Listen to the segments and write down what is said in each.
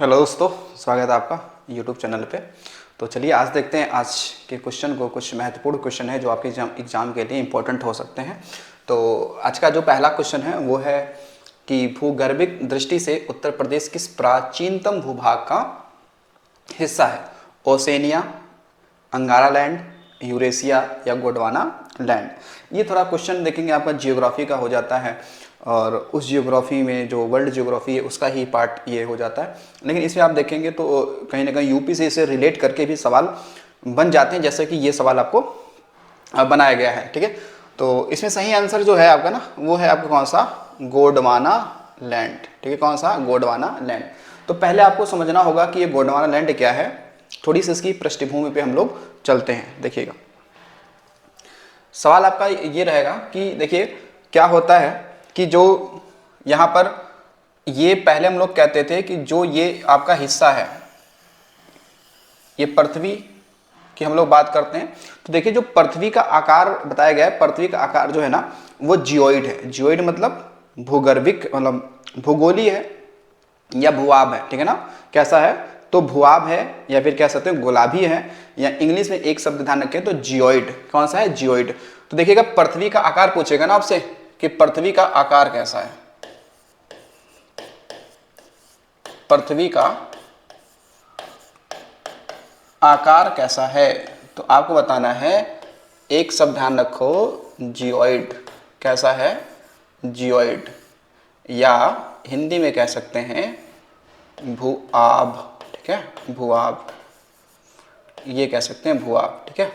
Hello दोस्तों, स्वागत है आपका यूट्यूब चैनल पे। तो चलिए आज देखते हैं आज के क्वेश्चन को। कुछ महत्वपूर्ण क्वेश्चन है जो आपके एग्जाम के लिए इम्पोर्टेंट हो सकते हैं। तो आज का जो पहला क्वेश्चन है वो है कि भूगर्भिक दृष्टि से उत्तर प्रदेश किस प्राचीनतम भूभाग का हिस्सा है? ओसेनिया, अंगारा लैंड, यूरेशिया या गोंडवाना लैंड। ये थोड़ा क्वेश्चन देखेंगे आपका जियोग्राफी का हो जाता है, और उस जियोग्राफी में जो वर्ल्ड जियोग्राफी है उसका ही पार्ट ये हो जाता है। लेकिन इसमें आप देखेंगे तो कहीं ना कहीं यूपी से इसे रिलेट करके भी सवाल बन जाते हैं, जैसे कि ये सवाल आपको बनाया गया है। ठीक है, तो इसमें सही आंसर जो है आपका ना वो है आपका कौन सा? गोंडवाना लैंड। ठीक है, कौन सा? गोंडवाना लैंड। तो पहले आपको समझना होगा कि ये गोंडवाना लैंड क्या है। थोड़ी सी इसकी पृष्ठभूमि पे हम लोग चलते हैं। देखिएगा, सवाल आपका ये रहेगा कि देखिए क्या होता है कि जो यहाँ पर ये पहले हम लोग कहते थे कि जो ये आपका हिस्सा है, ये पृथ्वी की हम लोग बात करते हैं। तो देखिए जो पृथ्वी का आकार बताया गया है, पृथ्वी का आकार जो है ना वो जियोइड है। जियोइड मतलब भूगर्भिक, मतलब भूगोलीय है या भूआब है। ठीक है ना, कैसा है? तो भूआब है या फिर कह सकते हैं गुलाबी है, या इंग्लिश में एक शब्द ध्यान रखें तो जियोइड। कौन सा है? जियोइड। तो देखिएगा पृथ्वी का आकार पूछेगा ना आपसे कि पृथ्वी का आकार कैसा है। पृथ्वी का आकार कैसा है तो आपको बताना है, एक शब्द ध्यान रखो, जियोइड। कैसा है? जियोइड, या हिंदी में कह सकते हैं भूआब। ठीक है, भूआब, ये कह सकते हैं भूआब। ठीक है,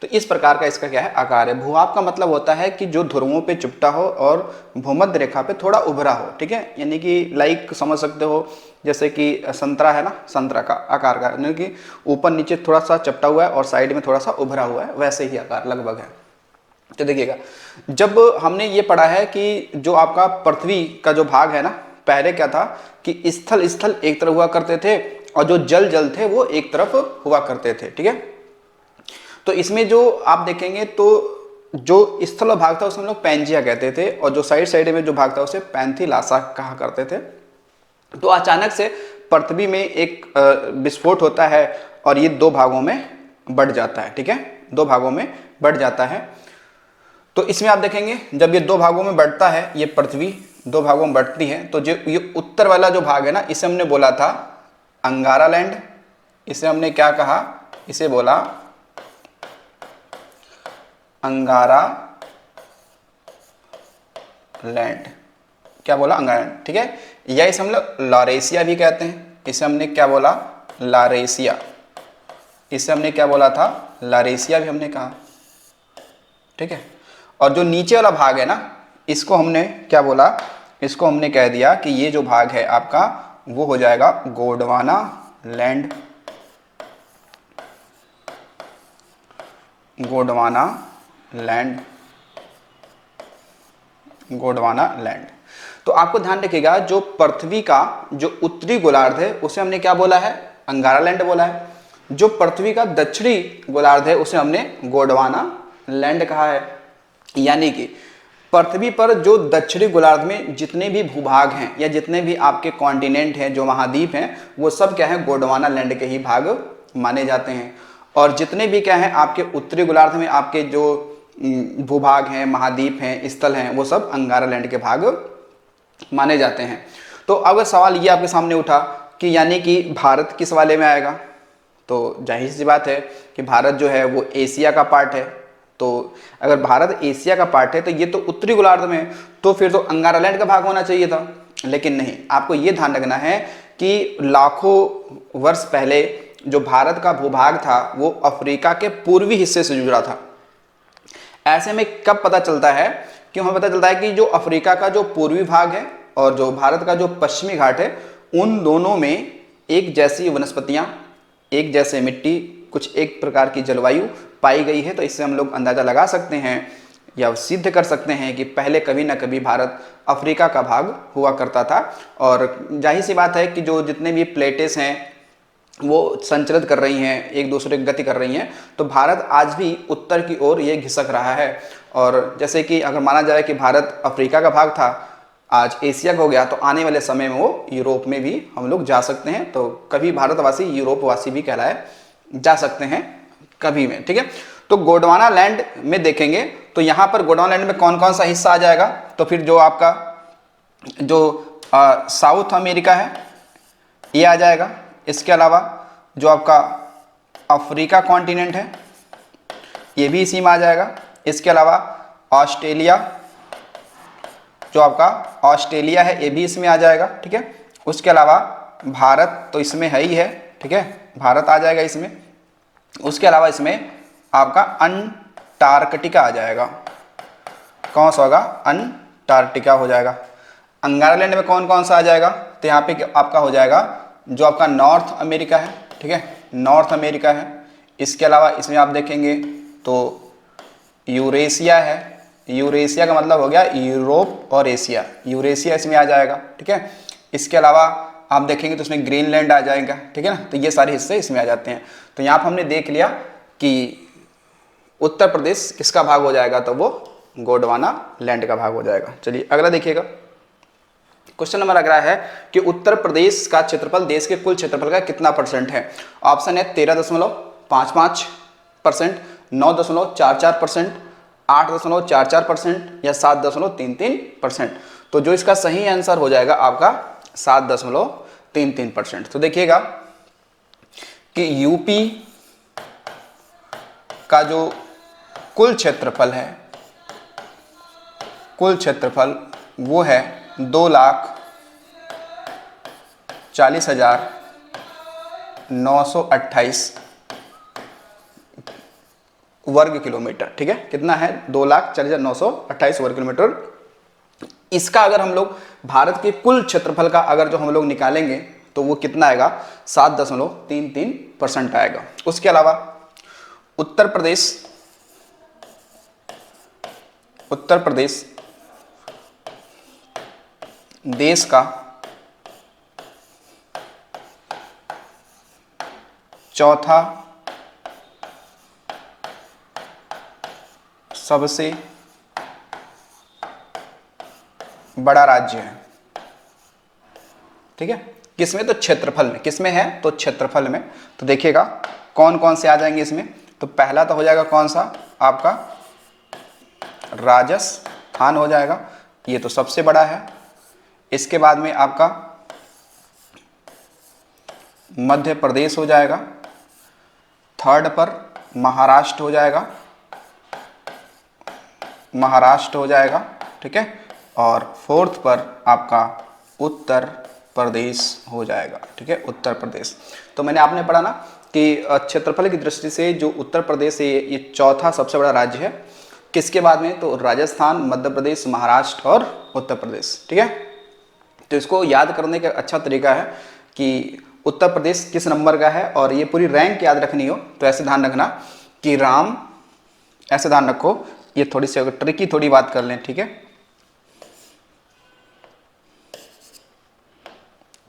तो इस प्रकार का इसका क्या है? आकार है। भूआब का मतलब होता है कि जो ध्रुवों पे चिपटा हो और भूमध्य रेखा पे थोड़ा उभरा हो। ठीक है, यानी कि लाइक समझ सकते हो जैसे कि संतरा है ना, संतरा का आकार का, यानी कि ऊपर नीचे थोड़ा सा चपटा हुआ है और साइड में थोड़ा सा उभरा हुआ है, वैसे ही आकार लगभग है। तो देखिएगा, जब हमने ये पढ़ा है कि जो आपका पृथ्वी का जो भाग है ना, पहले क्या था कि स्थल स्थल एक तरफ हुआ करते थे और जो जल जल थे वो एक तरफ हुआ करते थे। ठीक है, तो इसमें जो आप देखेंगे तो जो स्थल भाग था उसे हम लोग पैंजिया कहते थे, और जो साइड साइड में जो भाग था उसे पैंथीलासा कहा करते थे। तो अचानक से पृथ्वी में एक विस्फोट होता है और ये दो भागों में बढ़ जाता है। ठीक है, दो भागों में बढ़ जाता है। तो इसमें आप देखेंगे जब ये दो भागों में बढ़ता है, ये पृथ्वी दो भागों में बढ़ती है, तो जो ये उत्तर वाला जो भाग है ना, इसे हमने बोला था अंगारा लैंड। इसे हमने क्या कहा? इसे बोला अंगारा लैंड। क्या बोला? अंगारा लैंड। ठीक है, या इसे हम लोग लॉरेशिया भी कहते हैं। इसे हमने क्या बोला? लॉरेशिया। इसे हमने क्या बोला था? लॉरेशिया भी हमने कहा। ठीक है, और जो नीचे वाला भाग है ना, इसको हमने क्या बोला? इसको हमने कह दिया कि ये जो भाग है आपका वो हो जाएगा Gondwana land. Gondwana land, Gondwana land. तो आपको ध्यान रखिएगा, जो पृथ्वी का जो उत्तरी गोलार्ध है उसे हमने क्या बोला है? अंगारा लैंड बोला है। जो पृथ्वी का दक्षिणी गोलार्ध है उसे हमने गोंडवाना लैंड कहा है। यानी कि पृथ्वी पर जो दक्षिणी गोलार्ध में जितने भी भूभाग हैं या जितने भी आपके कॉन्टिनेंट हैं, जो महाद्वीप हैं, वो सब क्या है? गोंडवाना लैंड के ही भाग माने जाते हैं। और जितने भी क्या है आपके उत्तरी गोलार्ध में आपके जो भूभाग हैं, महाद्वीप हैं, स्थल हैं, वो सब अंगारा लैंड के भाग माने जाते हैं। तो अगर सवाल ये आपके सामने उठा कि यानी कि भारत किस वाले में आएगा, तो जाहिर सी बात है कि भारत जो है वो एशिया का पार्ट है। तो अगर भारत एशिया का पार्ट है तो ये तो उत्तरी गोलार्ध में है, तो फिर तो अंगारा लैंड का भाग होना चाहिए था। लेकिन नहीं, आपको ये ध्यान रखना है कि लाखों वर्ष पहले जो भारत का भूभाग था वो अफ्रीका के पूर्वी हिस्से से जुड़ा था। ऐसे में कब पता चलता है? कि हमें पता चलता है कि जो अफ्रीका का जो पूर्वी भाग है और जो भारत का जो पश्चिमी घाट है, उन दोनों में एक जैसी वनस्पतियां, एक जैसे मिट्टी, कुछ एक प्रकार की जलवायु पाई गई है। तो इससे हम लोग अंदाजा लगा सकते हैं या सिद्ध कर सकते हैं कि पहले कभी ना कभी भारत अफ्रीका का भाग हुआ करता था। और जाहिर सी बात है कि जो जितने भी प्लेटेस हैं वो संचरित कर रही हैं, एक दूसरे की गति कर रही हैं, तो भारत आज भी उत्तर की ओर ये घिसक रहा है। और जैसे कि अगर माना जाए कि भारत अफ्रीका का भाग था, आज एशिया का हो गया, तो आने वाले समय में वो यूरोप में भी हम लोग जा सकते हैं। तो कभी भारतवासी यूरोपवासी भी कहलाए जा सकते हैं कभी में, ठीक है। तो गोंडवाना लैंड में देखेंगे तो यहाँ पर गोंडवाना लैंड में कौन कौन सा हिस्सा आ जाएगा, तो फिर जो आपका जो साउथ अमेरिका है ये आ जाएगा। इसके अलावा जो आपका अफ्रीका कॉन्टिनेंट है ये भी इसी में आ जाएगा। इसके अलावा ऑस्ट्रेलिया, जो आपका ऑस्ट्रेलिया है ये भी इसमें आ जाएगा, ठीक है। उसके अलावा भारत तो इसमें है ही है, ठीक है, भारत आ जाएगा इसमें। उसके अलावा इसमें आपका अंटार्कटिका आ जाएगा। कौन सा होगा, अंटार्कटिका हो जाएगा। अंगारा लैंड में कौन कौन सा आ जाएगा, तो यहाँ पे आपका हो जाएगा जो आपका नॉर्थ अमेरिका है, ठीक है, नॉर्थ अमेरिका है। इसके अलावा इसमें आप देखेंगे तो यूरेशिया है, यूरेशिया का मतलब हो गया यूरोप और एशिया, यूरेशिया इसमें आ जाएगा, ठीक है। इसके अलावा आप देखेंगे तो इसमें ग्रीनलैंड आ जाएगा, ठीक है ना। तो ये सारे हिस्से इसमें आ जाते हैं। तो यहाँ पर हमने देख लिया कि उत्तर प्रदेश किसका भाग हो जाएगा, तो वो गोंडवाना लैंड का भाग हो जाएगा। चलिए अगला देखिएगा। क्वेश्चन नंबर अगला है कि उत्तर प्रदेश का क्षेत्रफल देश के कुल क्षेत्रफल का कितना परसेंट है। ऑप्शन है 13.55%, 9.44%, 8.44% या 7.33%। तो जो इसका सही आंसर हो जाएगा आपका 7.33%। तो देखिएगा कि यूपी का जो कुल क्षेत्रफल है, कुल क्षेत्रफल वो है 2,40,928 वर्ग किलोमीटर, ठीक है। कितना है, 2,40,928 वर्ग किलोमीटर। इसका अगर हम लोग भारत के कुल क्षेत्रफल का अगर जो हम लोग निकालेंगे तो वो कितना आएगा, 7.33% आएगा। उसके अलावा उत्तर प्रदेश देश का चौथा सबसे बड़ा राज्य है, ठीक है। किसमें, तो क्षेत्रफल में। किसमें है, तो क्षेत्रफल में। तो देखिएगा कौन कौन से आ जाएंगे इसमें। तो पहला तो हो जाएगा कौन सा, आपका राजस्थान हो जाएगा, ये तो सबसे बड़ा है। इसके बाद में आपका मध्य प्रदेश हो जाएगा, थर्ड पर महाराष्ट्र हो जाएगा, महाराष्ट्र हो जाएगा, ठीक है। और फोर्थ पर आपका उत्तर प्रदेश हो जाएगा, ठीक है, उत्तर प्रदेश। तो मैंने आपने पढ़ा ना कि क्षेत्रफल की दृष्टि से जो उत्तर प्रदेश है ये चौथा सबसे बड़ा राज्य है। किसके बाद में, तो राजस्थान, मध्य प्रदेश, महाराष्ट्र और उत्तर प्रदेश, ठीक है। तो इसको याद करने का अच्छा तरीका है कि उत्तर प्रदेश किस नंबर का है, और ये पूरी रैंक याद रखनी हो तो ऐसे ध्यान रखना कि राम, ऐसे ध्यान रखो। ये थोड़ी सी अगर ट्रिकी थोड़ी बात कर लें, ठीक है,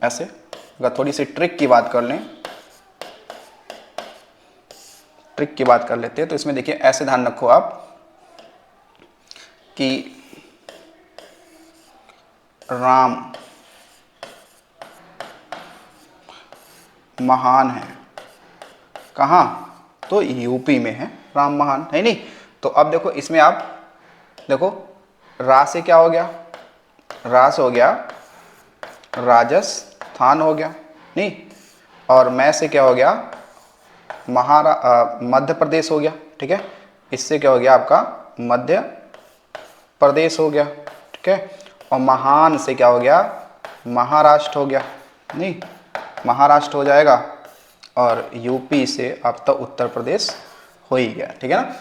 ऐसे अगर थोड़ी सी ट्रिक की बात कर लें, ट्रिक की बात कर लेते हैं तो इसमें देखिए ऐसे ध्यान रखो आप कि राम महान है, कहाँ, तो यूपी में है राम महान, है नहीं। तो अब देखो इसमें आप देखो रा से क्या हो गया, रा से हो गया राजस्थान हो गया, नहीं, और मैं से क्या हो गया, मध्य प्रदेश हो गया, ठीक है। इससे क्या हो गया आपका मध्य प्रदेश हो गया, ठीक है। और महान से क्या हो गया, महाराष्ट्र हो गया, नहीं, महाराष्ट्र हो जाएगा। और यूपी से अब तक उत्तर प्रदेश हो ही गया, ठीक है ना।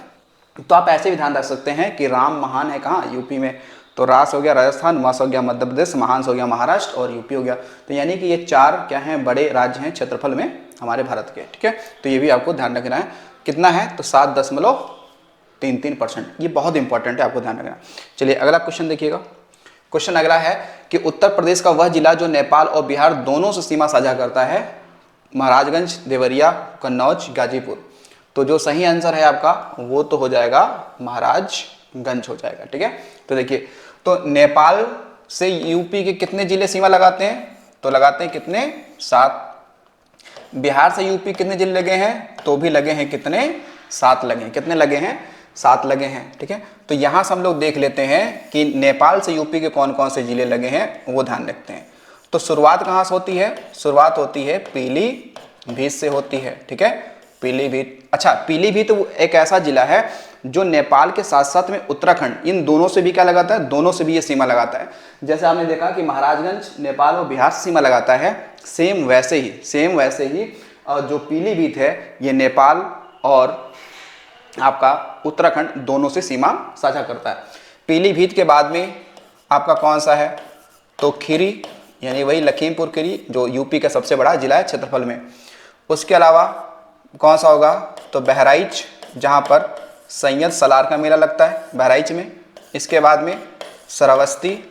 तो आप ऐसे भी ध्यान रख सकते हैं कि राम महान है कहाँ, यूपी में। तो रास हो गया राजस्थान, मस हो गया मध्य प्रदेश, महान हो गया महाराष्ट्र और यूपी हो गया। तो यानी कि ये चार क्या हैं, बड़े राज्य हैं क्षेत्रफल में हमारे भारत के, ठीक है। तो ये भी आपको ध्यान रखना है। कितना है, तो 7.33%। ये बहुत इंपॉर्टेंट है, आपको ध्यान रखना। चलिए अगला क्वेश्चन देखिएगा। क्वेश्चन अगला है कि उत्तर प्रदेश का वह जिला जो नेपाल और बिहार दोनों से सीमा साझा करता है, महाराजगंज, देवरिया, कन्नौज, गाजीपुर। तो जो सही आंसर है आपका वो तो हो जाएगा महाराजगंज हो जाएगा, ठीक है। तो देखिए, तो नेपाल से यूपी के कितने जिले सीमा लगाते हैं? तो लगाते हैं कितने? 7। बिहार से यूपी कितने जिले लगे हैं? तो भी लगे हैं कितने? 7 लगे हैं। कितने लगे हैं? 7 लगे हैं। ठीक है, तो यहां से हम लोग देख लेते हैं कि नेपाल से यूपी के कौन कौन से जिले लगे हैं, वो ध्यान रखते हैं। तो शुरुआत कहां से होती है? शुरुआत होती है पीलीभीत से होती है। ठीक है, पीलीभीत। अच्छा, पीलीभीत एक ऐसा जिला है जो नेपाल के साथ साथ में उत्तराखंड, इन दोनों से भी क्या लगाता है? दोनों से भी ये सीमा लगाता है। जैसे आपने देखा कि महाराजगंज नेपाल और बिहार से सीमा लगाता है, सेम वैसे ही जो पीलीभीत है ये नेपाल और आपका उत्तराखंड दोनों से सीमा साझा करता है। पीलीभीत के बाद में आपका कौन सा है? तो खीरी, यानी वही लखीमपुर खीरी जो यूपी का सबसे बड़ा जिला है क्षेत्रफल में। उसके अलावा कौन सा होगा? तो बहराइच, जहाँ पर सैयद सलार का मेला लगता है बहराइच में। इसके बाद में श्रावस्ती।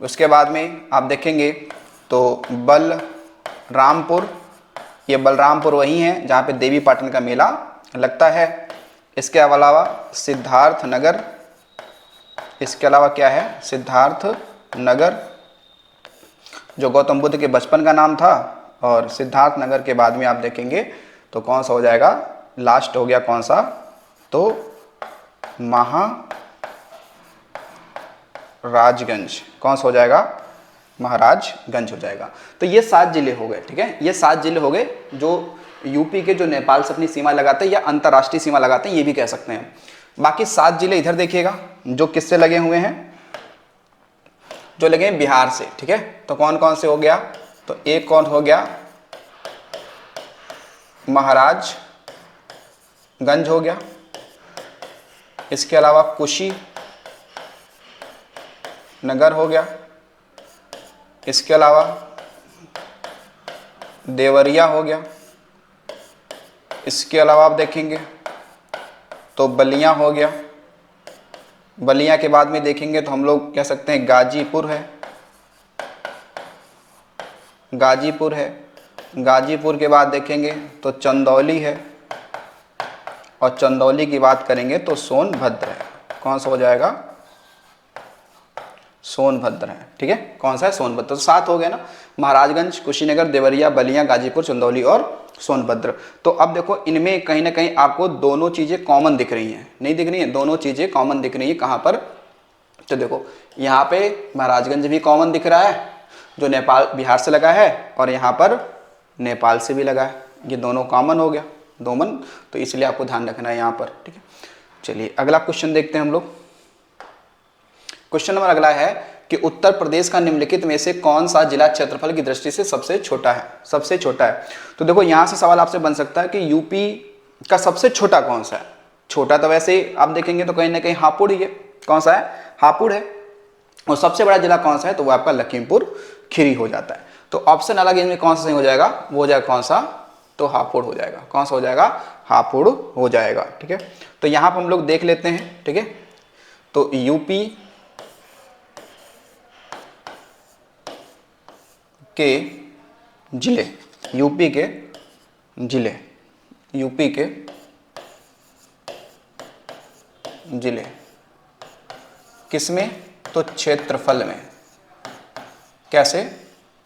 उसके बाद में आप देखेंगे तो बलरामपुर, ये बलरामपुर वही है जहाँ पे देवी पाटन का मेला लगता है। इसके अलावा सिद्धार्थ नगर, इसके अलावा क्या है? सिद्धार्थ नगर जो गौतम बुद्ध के बचपन का नाम था। और सिद्धार्थ नगर के बाद में आप देखेंगे तो कौन सा हो जाएगा? लास्ट हो गया कौन सा? तो महाराजगंज। कौन सा हो जाएगा? महाराजगंज हो जाएगा। तो ये 7 जिले हो गए। ठीक है, ये 7 जिले हो गए जो यूपी के, जो नेपाल से अपनी सीमा लगाते हैं या अंतर्राष्ट्रीय सीमा लगाते हैं, ये भी कह सकते हैं। बाकी 7 जिले इधर देखिएगा जो किससे लगे हुए हैं? जो लगे हैं बिहार से। ठीक है, तो कौन कौन से हो गया? तो एक कौन हो गया? महाराजगंज हो गया। इसके अलावा कुशीनगर हो गया। इसके अलावा देवरिया हो गया। इसके अलावा आप देखेंगे तो बलिया हो गया। बलिया के बाद में देखेंगे तो हम लोग कह सकते हैं गाजीपुर है। गाजीपुर के बाद देखेंगे तो चंदौली है। और चंदौली की बात करेंगे तो सोनभद्र है। कौन सा हो जाएगा? सोनभद्र है। ठीक है, कौन सा है? सोनभद्र। तो 7 हो गए ना, महाराजगंज, कुशीनगर, देवरिया, बलिया, गाजीपुर, चंदौली और सोनभद्र। तो अब देखो इनमें कहीं ना कहीं आपको दोनों चीज़ें कॉमन दिख रही हैं, नहीं दिख रही हैं? दोनों चीज़ें कॉमन दिख रही हैं। कहाँ पर? तो देखो यहाँ पे महाराजगंज भी कॉमन दिख रहा है जो नेपाल बिहार से लगा है, और यहाँ पर नेपाल से भी लगा है। ये दोनों कॉमन हो गया, दोमन। तो इसलिए आपको ध्यान रखना है यहाँ पर। ठीक है, चलिए अगला क्वेश्चन देखते हैं हम लोग। क्वेश्चन नंबर अगला है कि उत्तर प्रदेश का निम्नलिखित में से कौन सा जिला क्षेत्रफल की दृष्टि से सबसे छोटा है? सबसे छोटा है। तो देखो यहां से सवाल आपसे बन सकता है कि यूपी का सबसे छोटा कौन सा है? छोटा तो वैसे आप देखेंगे तो कहीं ना कहीं हापुड़ ही है। कौन सा है? हापुड़ है। और सबसे बड़ा जिला कौन सा है? तो वो आपका लखीमपुर खीरी हो जाता है। तो ऑप्शन अलग इनमें कौन सा सही हो जाएगा? वो हो जाएगा कौन सा? तो हापुड़ हो जाएगा। कौन सा हो जाएगा? हापुड़ हो जाएगा। ठीक है, तो यहाँ पर हम लोग देख लेते हैं। ठीक है, तो यूपी के जिले, यूपी के जिले किसमें? तो क्षेत्रफल में। कैसे?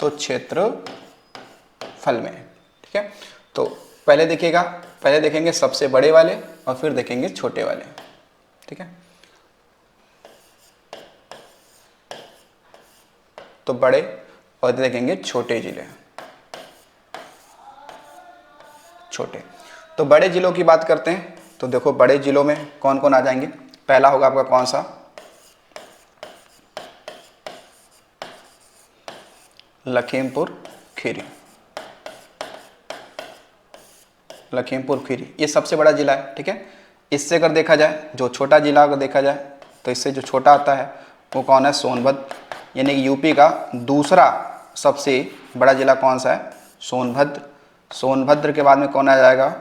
तो क्षेत्रफल में। ठीक है, तो पहले देखिएगा, पहले देखेंगे सबसे बड़े वाले और फिर देखेंगे छोटे वाले। ठीक है, तो बड़े और देखेंगे छोटे जिले। छोटे, तो बड़े जिलों की बात करते हैं। तो देखो बड़े जिलों में कौन कौन आ जाएंगे? पहला होगा आपका कौन सा? लखीमपुर खीरी। लखीमपुर खीरी ये सबसे बड़ा जिला है। ठीक है, इससे अगर देखा जाए, जो छोटा जिला अगर देखा जाए तो इससे जो छोटा आता है वो कौन है? सोनभद्र। यानी कि यूपी का दूसरा सबसे बड़ा जिला कौन सा है? सोनभद्र। सोनभद्र के बाद में कौन आ जाएगा?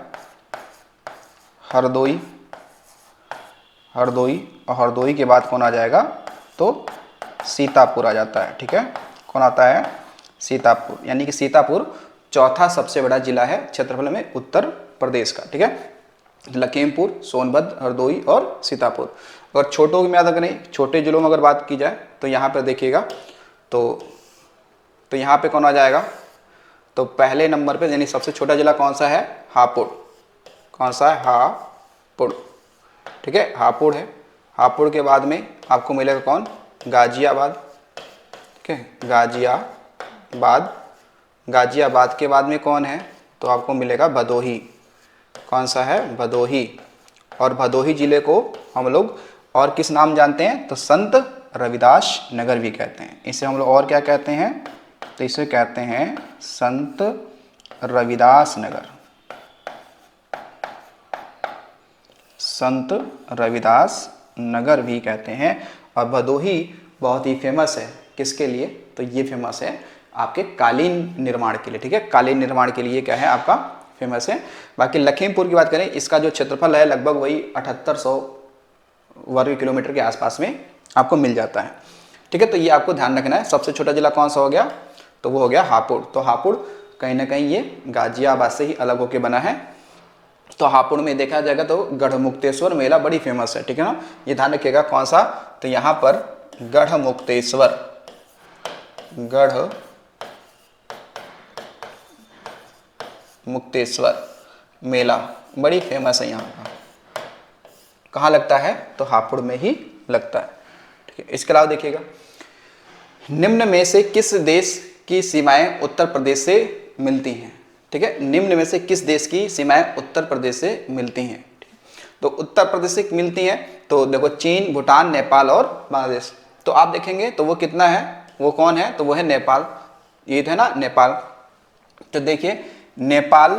हरदोई। और हरदोई के बाद कौन आ जाएगा? तो सीतापुर आ जाता है। ठीक है, कौन आता है? सीतापुर। यानी कि सीतापुर चौथा सबसे बड़ा जिला है क्षेत्रफल में उत्तर प्रदेश का। ठीक है, लखीमपुर, सोनभद्र, हरदोई और सीतापुर। और छोटों की मैं नहीं, छोटे जिलों में अगर बात की जाए तो यहाँ पर देखिएगा तो यहाँ पे कौन आ जाएगा, तो पहले नंबर पे यानी सबसे छोटा जिला कौन सा है, हापुड़। कौन सा है, हापुड़। ठीक है, हापुड़ है। हापुड़ के बाद में आपको मिलेगा कौन, गाजियाबाद। ठीक है, गाजियाबाद। गाजियाबाद के बाद में कौन है, तो आपको मिलेगा भदोही। कौन सा है, भदोही। और भदोही जिले को हम लोग और किस नाम जानते हैं, तो संत रविदास नगर भी कहते हैं। इसे हम लोग और क्या कहते हैं, तो इसे कहते हैं संत रविदास नगर। संत रविदास नगर भी कहते हैं। और भदोही बहुत ही फेमस है, किसके लिए, तो ये फेमस है आपके कालीन निर्माण के लिए। ठीक है, कालीन निर्माण के लिए क्या है आपका फेमस है। बाकी लखीमपुर की बात करें, इसका जो क्षेत्रफल है लगभग वही 7800 वर्ग किलोमीटर के आसपास में आपको मिल जाता है। ठीक है, तो ये आपको ध्यान रखना है। सबसे छोटा जिला कौन सा हो गया, तो वो हो गया हापुड़। तो हापुड़ कहीं ना कहीं ये गाजियाबाद से ही अलग होकर बना है। तो हापुड़ में देखा जाएगा तो गढ़मुक्तेश्वर मेला बड़ी फेमस है। ठीक है ना, ये ध्यान रखिएगा कौन सा, तो यहाँ पर गढ़मुक्तेश्वर, गढ़मुक्तेश्वर मेला बड़ी फेमस है यहाँ का। कहाँ लगता है, तो हापुड़ में ही लगता है। ठीक है, इसके अलावा देखिएगा, निम्न में से किस देश की सीमाएं उत्तर प्रदेश से मिलती हैं। ठीक है, निम्न में से किस देश की सीमाएं उत्तर प्रदेश से मिलती हैं, तो उत्तर प्रदेश से मिलती हैं तो देखो चीन, भूटान, नेपाल और बांग्लादेश। तो आप देखेंगे तो वो कितना है, वो कौन है, तो वो है नेपाल। ये है ना नेपाल। तो देखिए नेपाल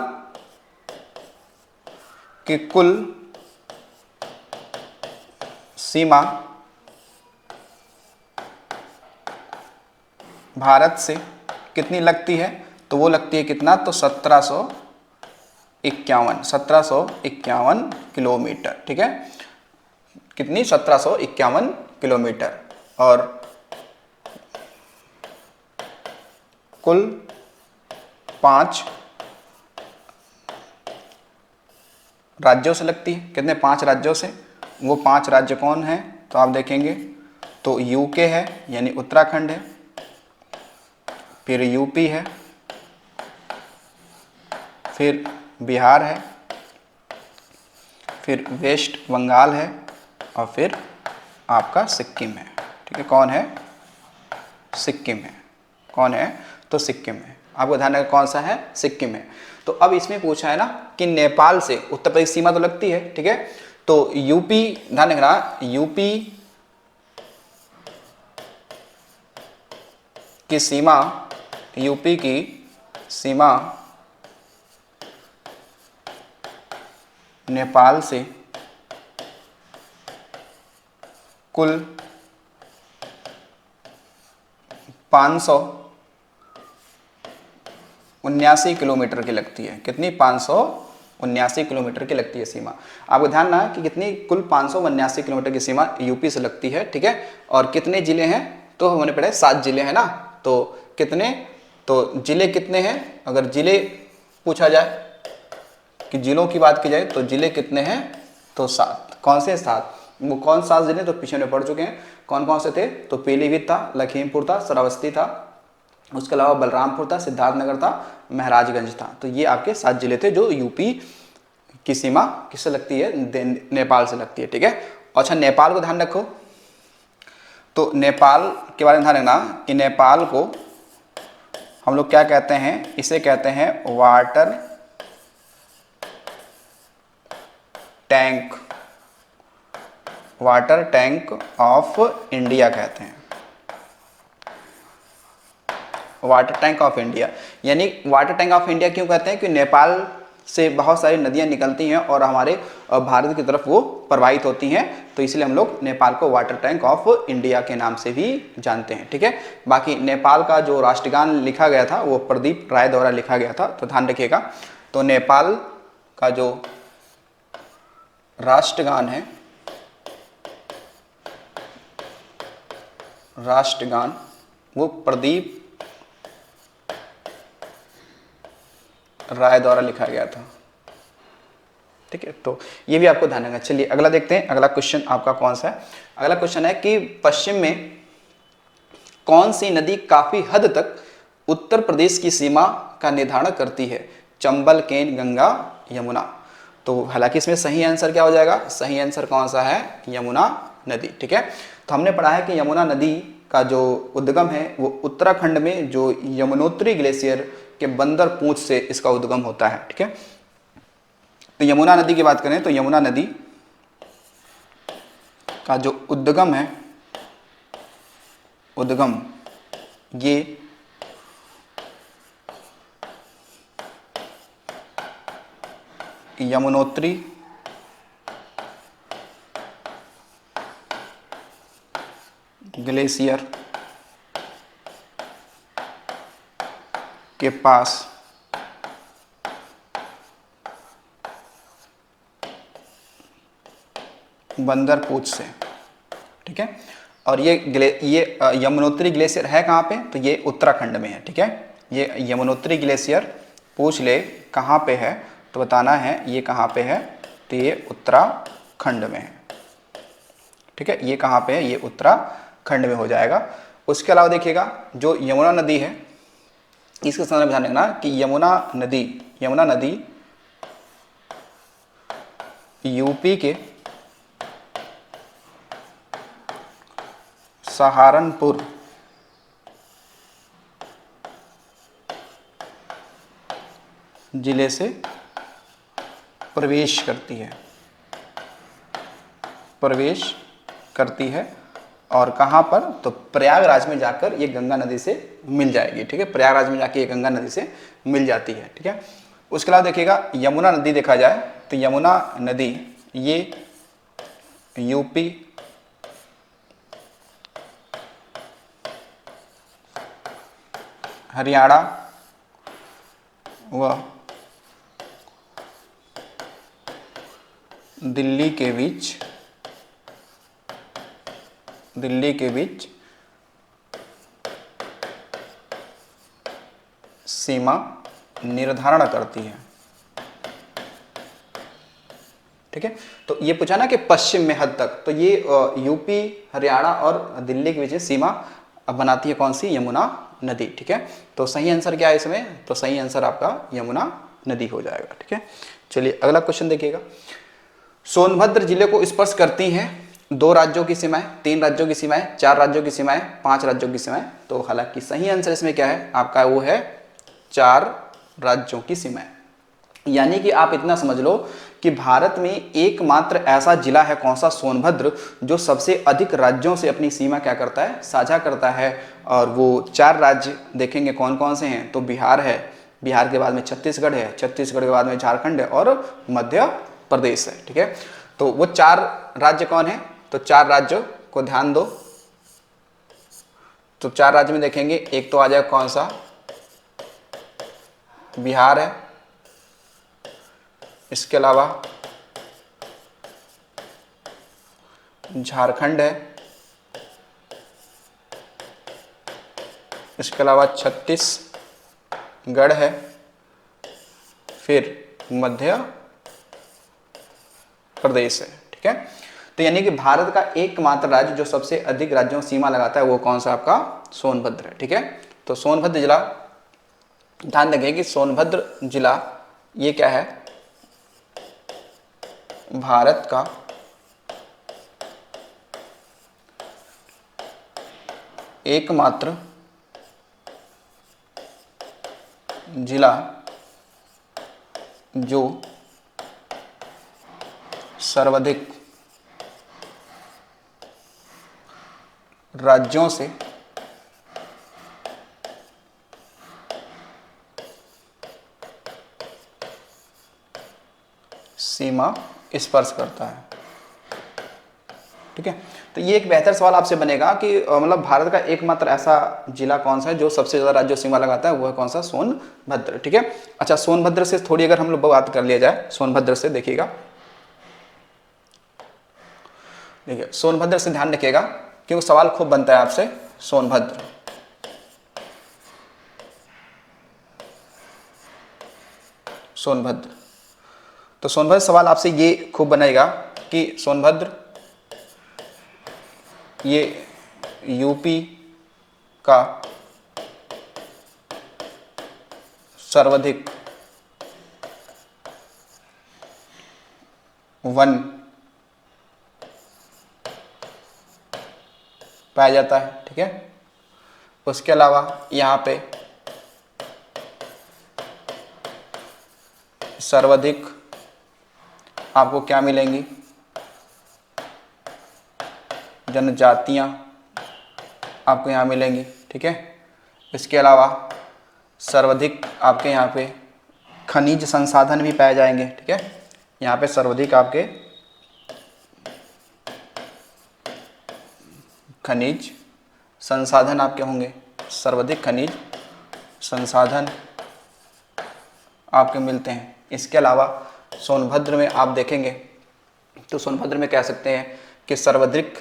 की कुल सीमा भारत से कितनी लगती है, तो वो लगती है कितना, तो 1751 किलोमीटर। ठीक है, कितनी, 1751 किलोमीटर। और कुल 5 राज्यों से लगती है। कितने, 5 राज्यों से। वो 5 राज्य कौन है, तो आप देखेंगे तो यूके है यानी उत्तराखंड है, फिर यूपी है, फिर बिहार है, फिर वेस्ट बंगाल है, और फिर आपका सिक्किम है। ठीक है, कौन है, सिक्किम है। कौन है, तो सिक्किम है। आपको ध्यान रखना कौन सा है, सिक्किम है। तो अब इसमें पूछा है ना कि नेपाल से उत्तर प्रदेश सीमा तो लगती है। ठीक है, तो यूपी, ध्यान रखना यूपी की सीमा, यूपी की सीमा नेपाल से कुल 579 किलोमीटर की लगती है। कितनी, 579 किलोमीटर की लगती है सीमा। आपको ध्यान ना कि कितनी, कुल 579 किलोमीटर की सीमा यूपी से लगती है। ठीक है, और कितने जिले हैं, तो हमने पढ़ा 7 जिले हैं ना, तो कितने, तो जिले कितने हैं, अगर जिले पूछा जाए कि जिलों की बात की जाए तो जिले कितने हैं, तो 7। कौन से 7, वो कौन 7 जिले, तो पीछे में पढ़ चुके हैं कौन कौन से थे, तो पीलीभीत था, लखीमपुर था, श्रावस्ती था, उसके अलावा बलरामपुर था, सिद्धार्थनगर था, महाराजगंज था। तो ये आपके 7 जिले थे जो यूपी की सीमा किससे लगती है, नेपाल से लगती है। ठीक है, अच्छा नेपाल को ध्यान रखो, तो नेपाल के बारे में ध्यान रखना कि नेपाल को हम लोग क्या कहते हैं, इसे कहते हैं water tank, water tank of India कहते हैं। वाटर टैंक ऑफ इंडिया, यानी वाटर टैंक ऑफ इंडिया क्यों कहते हैं, कि नेपाल से बहुत सारी नदियां निकलती हैं और हमारे भारत की तरफ वो प्रवाहित होती हैं, तो इसलिए हम लोग नेपाल को वाटर टैंक ऑफ इंडिया के नाम से भी जानते हैं। ठीक है, बाकी नेपाल का जो राष्ट्रगान लिखा गया था वो प्रदीप राय द्वारा लिखा गया था, तो ध्यान रखिएगा। तो नेपाल का जो राष्ट्रगान है, राष्ट्रगान, वो प्रदीप राय द्वारा लिखा गया था। ठीक है, तो ये भी आपको ध्यान रखना। चलिए अगला देखते हैं, अगला क्वेश्चन आपका कौन सा है। अगला क्वेश्चन है कि पश्चिम में कौन सी नदी काफी हद तक उत्तर प्रदेश की सीमा का निर्धारण करती है? चंबल, केन, गंगा, यमुना। तो हालांकि इसमें सही आंसर क्या हो जाएगा? सही आंसर कौन सा है? यमुना नदी। ठीक है, तो हमने पढ़ा है कि यमुना नदी का जो उद्गम है वो उत्तराखंड में जो यमुनोत्री ग्लेशियर के बंदर पूंछ से इसका उद्गम होता है। ठीक है, तो यमुना नदी की बात करें तो यमुना नदी का जो उद्गम है, उद्गम ये यमुनोत्री ग्लेशियर के पास बंदर पूंछ से। ठीक है, और ये यमुनोत्री ग्लेशियर है कहाँ पे? तो ये उत्तराखंड में है। ठीक है, ये यमुनोत्री ग्लेशियर पूछ ले कहाँ पे है, तो बताना है ये कहाँ पे है, तो ये उत्तराखंड में है। ठीक है, ये कहाँ पे है? ये उत्तराखंड में हो जाएगा। उसके अलावा देखिएगा जो यमुना नदी है इसके संदर्भ में ध्यान रखना कि यमुना नदी यूपी के सहारनपुर जिले से प्रवेश करती है और कहाँ पर? तो प्रयागराज में जाकर ये गंगा नदी से मिल जाएगी। ठीक है, प्रयागराज में जाके ये गंगा नदी से मिल जाती है। ठीक है, उसके अलावा देखिएगा यमुना नदी देखा जाए तो यमुना नदी ये यूपी हरियाणा व दिल्ली के बीच सीमा निर्धारण करती है। ठीक है, तो ये पूछा ना कि पश्चिम में हद तक, तो ये यूपी, हरियाणा और दिल्ली के बीच सीमा बनाती है कौन सी? यमुना नदी। ठीक है, तो सही आंसर क्या है इसमें? तो सही आंसर आपका यमुना नदी हो जाएगा। ठीक है, चलिए अगला क्वेश्चन देखिएगा। सोनभद्र जिले को स्पर्श करती हैं 2 राज्यों की सीमाएं, 3 राज्यों की सीमाएं, 4 राज्यों की सीमाएं, 5 राज्यों की सीमाएं। तो हालांकि सही आंसर इसमें क्या है आपका? वो है 4 राज्यों की सीमाएं। यानी कि आप इतना समझ लो कि भारत में एकमात्र ऐसा जिला है कौन सा? सोनभद्र, जो सबसे अधिक राज्यों से अपनी सीमा क्या करता है? साझा करता है। और वो 4 राज्य देखेंगे कौन कौन से हैं? तो बिहार है, बिहार के बाद में छत्तीसगढ़ है, छत्तीसगढ़ के बाद में झारखंड है और मध्य प्रदेश है। ठीक है, तो वो 4 राज्य कौन है? तो 4 राज्यों को ध्यान दो। तो 4 राज्य में देखेंगे, एक तो आ जाएगा कौन सा? बिहार है, इसके अलावा झारखंड है, इसके अलावा छत्तीसगढ़ है, फिर मध्य प्रदेश है। ठीक है, तो यानी कि भारत का एकमात्र राज्य जो सबसे अधिक राज्यों सीमा लगाता है वो कौन सा? आपका सोनभद्र है। ठीक है, तो सोनभद्र जिला, ध्यान रखें कि सोनभद्र जिला ये क्या है? भारत का एकमात्र जिला जो सर्वाधिक राज्यों से सीमा स्पर्श करता है। ठीक है, तो ये एक बेहतर सवाल आपसे बनेगा कि मतलब भारत का एकमात्र ऐसा जिला कौन सा है जो सबसे ज्यादा राज्यों सीमा लगाता है? वो है कौन सा? सोनभद्र। ठीक है, अच्छा सोनभद्र से थोड़ी अगर हम लोग बात कर लिया जाए, सोनभद्र से देखिएगा, देखिए सोनभद्र से ध्यान रखिएगा क्योंकि सवाल खूब बनता है आपसे। सोनभद्र, सोनभद्र तो सोनभद्र सवाल आपसे ये खूब बनाएगा कि सोनभद्र ये यूपी का सर्वाधिक वन पाया जाता है, ठीक है। उसके अलावा यहाँ पे सर्वाधिक आपको क्या मिलेंगी, जनजातियाँ आपको यहाँ मिलेंगी, ठीक है। इसके अलावा सर्वाधिक आपके यहाँ पे खनिज संसाधन भी पाए जाएंगे, ठीक है। यहाँ पे सर्वाधिक आपके खनिज संसाधन आपके होंगे, सर्वाधिक खनिज संसाधन आपके मिलते हैं। इसके अलावा सोनभद्र में आप देखेंगे तो सोनभद्र में कह सकते हैं कि सर्वाधिक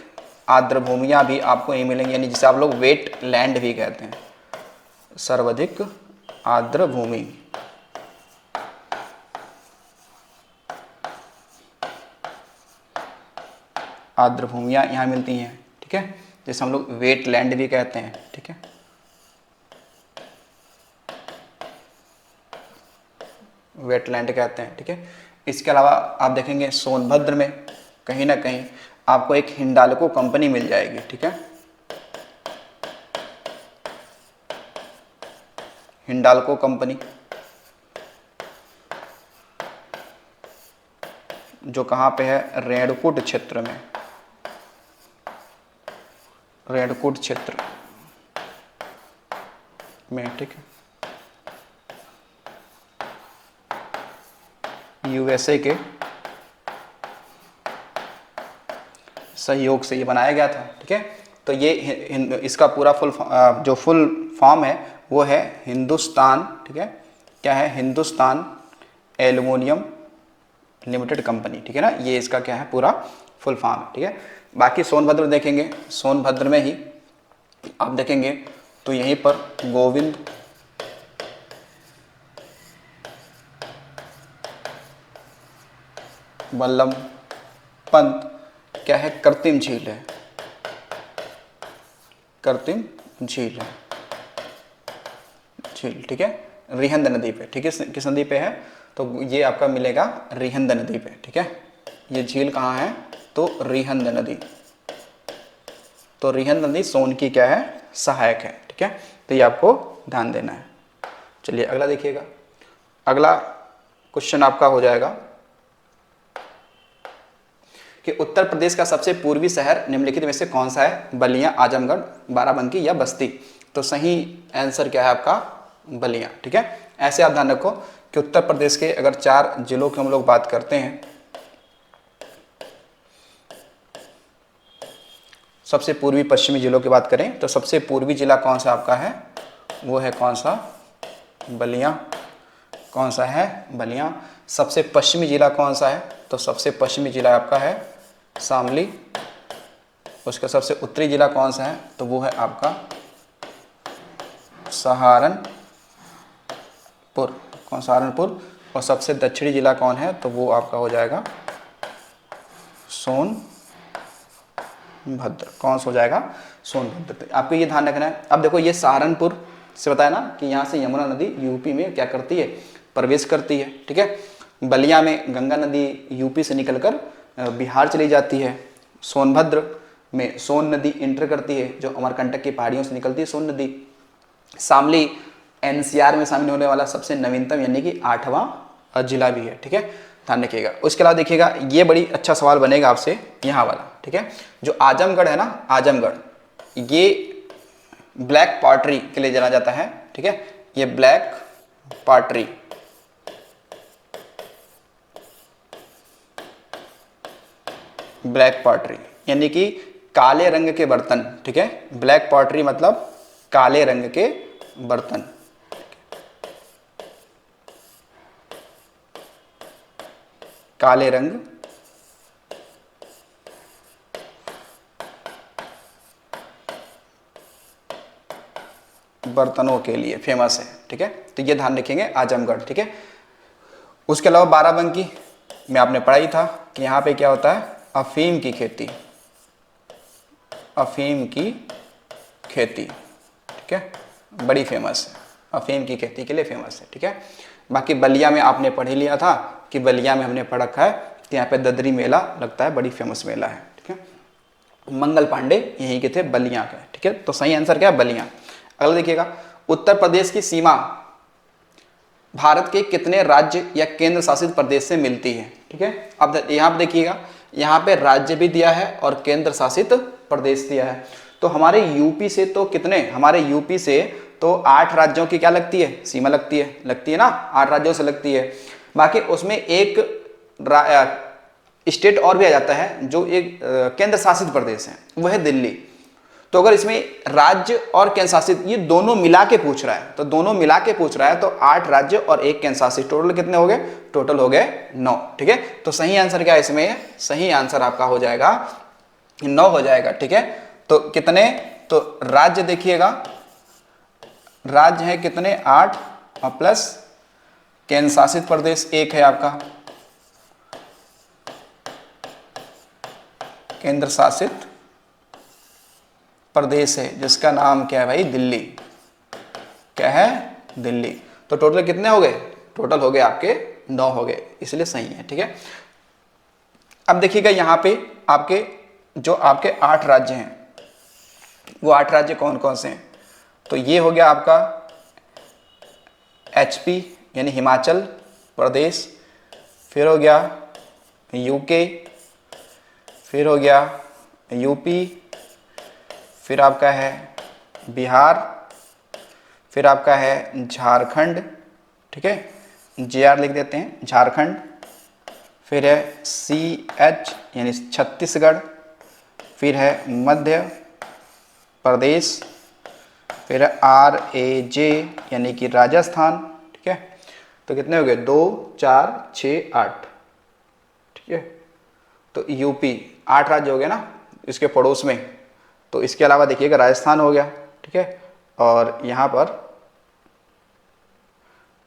आर्द्र भूमियाँ भी आपको यहीं मिलेंगी, यानी जिसे आप लोग वेट लैंड भी कहते हैं, सर्वाधिक आर्द्र भूमि। आर्द्र भूमियाँ यहाँ मिलती हैं, ठीक है, जिसे हम लोग वेट लैंड भी कहते हैं, ठीक है। वेटलैंड कहते हैं, ठीक है। इसके अलावा आप देखेंगे सोनभद्र में कहीं ना कहीं आपको एक हिंडाल्को कंपनी मिल जाएगी, ठीक है। हिंडाल्को कंपनी जो कहाँ पे है, रेणुकूट क्षेत्र में, रेणुकूट क्षेत्र में, ठीक है। यूएसए के सहयोग से ये बनाया गया था, ठीक है। तो ये इसका पूरा जो फुल फॉर्म है वो है हिंदुस्तान, ठीक है, क्या है, हिंदुस्तान एल्युमिनियम लिमिटेड कंपनी, ठीक है ना। ये इसका क्या है, पूरा फुल फॉर्म है, ठीक है। बाकी सोनभद्र देखेंगे, सोनभद्र में ही आप देखेंगे तो यहीं पर गोविंद बल्लभ पंत क्या है, कृत्रिम झील है, कृत्रिम झील है, झील, ठीक है, रिहंद नदी पे, ठीक है। किस नदी पे है, तो ये आपका मिलेगा रिहंद नदी पे, ठीक है। ये झील कहाँ है, तो रिहंद नदी, तो रिहंद नदी सोन की क्या है, सहायक है, ठीक है। तो ये आपको ध्यान देना है। चलिए अगला देखिएगा। अगला क्वेश्चन आपका हो जाएगा कि उत्तर प्रदेश का सबसे पूर्वी शहर निम्नलिखित में से कौन सा है, बलिया, आजमगढ़, बाराबंकी या बस्ती। तो सही आंसर क्या है आपका, बलिया, ठीक है। ऐसे आप ध्यान रखो कि उत्तर प्रदेश के अगर 4 जिलों की हम लोग बात करते हैं, सबसे पूर्वी पश्चिमी जिलों की बात करें तो सबसे पूर्वी जिला कौन सा आपका है, वो है कौन सा, बलिया, कौन सा है, बलिया। सबसे पश्चिमी जिला कौन सा है, तो सबसे पश्चिमी जिला आपका है शामली। उसका सबसे उत्तरी जिला कौन सा है, तो वो है आपका सहारनपुर, कौन, सहारनपुर। और सबसे दक्षिणी जिला कौन है, तो वो आपका हो जाएगा सोनभद्र, कौन सा हो जाएगा, सोनभद्र। तो आपको ये ध्यान रखना है। अब देखो ये सहारनपुर से बताया ना कि यहाँ से यमुना नदी यूपी में क्या करती है, प्रवेश करती है, ठीक है। बलिया में गंगा नदी यूपी से निकलकर बिहार चली जाती है। सोनभद्र में सोन नदी इंटर करती है, जो अमरकंटक की पहाड़ियों से निकलती है सोन नदी। शामली एनसीआर में शामिल होने वाला सबसे नवीनतम यानी कि 8वां जिला भी है, ठीक है, ध्यान रखिएगा। उसके अलावा देखिएगा ये बड़ी अच्छा सवाल बनेगा आपसे यहाँ वाला, ठीक है। जो आजमगढ़ है ना, आजमगढ़, ये ब्लैक पॉटरी के लिए जाना जाता है, ठीक है। ये ब्लैक पॉटरी, ब्लैक पॉटरी यानी कि काले रंग के बर्तन, ठीक है। ब्लैक पॉटरी मतलब काले रंग के बर्तन, काले रंग बर्तनों के लिए फेमस है, ठीक है। तो ये ध्यान रखेंगे आजमगढ़, ठीक है। उसके अलावा बाराबंकी, में आपने पढ़ा ही था कि यहाँ पे क्या होता है, अफीम की खेती, अफीम की खेती, ठीक है, बड़ी फेमस है, अफीम की खेती के लिए फेमस है, ठीक है। बाकी बलिया में आपने पढ़ ही लिया था कि बलिया में हमने पढ़ रखा है कि यहाँ पे ददरी मेला लगता है, बड़ी फेमस मेला है, ठीक है। मंगल पांडे यहीं के थे, बलिया के, ठीक है। तो सही आंसर क्या है, बलिया। अगला देखिएगा, उत्तर प्रदेश की सीमा भारत के कितने राज्य या केंद्र शासित प्रदेश से मिलती है, ठीक है। अब यहाँ पे देखिएगा, यहाँ पे राज्य भी दिया है और केंद्र शासित प्रदेश दिया है। तो हमारे यूपी से तो कितने, हमारे यूपी से तो 8 राज्यों की क्या लगती है, सीमा लगती है ना, 8 राज्यों से लगती है। बाकी उसमें एक स्टेट और भी आ जाता है जो एक केंद्र शासित प्रदेश है, वह है दिल्ली। तो अगर इसमें राज्य और केंद्र शासित ये दोनों मिला के पूछ रहा है, तो दोनों मिला के पूछ रहा है, तो 8 राज्य और 1 केंद्र शासित, टोटल कितने हो गए, टोटल हो गए 9, ठीक है। तो सही आंसर क्या है इसमें, सही आंसर आपका हो जाएगा 9 हो जाएगा, ठीक है। तो कितने, तो राज्य देखिएगा, राज्य है कितने 8 और प्लस केंद्र शासित प्रदेश 1 है आपका, केंद्र शासित प्रदेश है जिसका नाम क्या है भाई, दिल्ली, क्या है, दिल्ली। तो टोटल कितने हो गए, टोटल हो गए आपके 9 हो गए, इसलिए सही है, ठीक है। अब देखिएगा यहाँ पे आपके जो आपके 8 राज्य हैं, वो 8 राज्य कौन कौन से हैं, तो ये हो गया आपका HP यानी हिमाचल प्रदेश, फिर हो गया UK, फिर हो गया UP, फिर आपका है बिहार, फिर आपका है झारखंड, ठीक है, JR लिख देते हैं, झारखंड, फिर है CH यानी छत्तीसगढ़, फिर है मध्य प्रदेश, फिर है RAJ यानी कि राजस्थान, ठीक है। तो कितने हो गए, 2 4 6 8, ठीक है। तो UP 8 राज्य हो गए ना इसके पड़ोस में। तो इसके अलावा देखिएगा राजस्थान हो गया, ठीक है, और यहाँ पर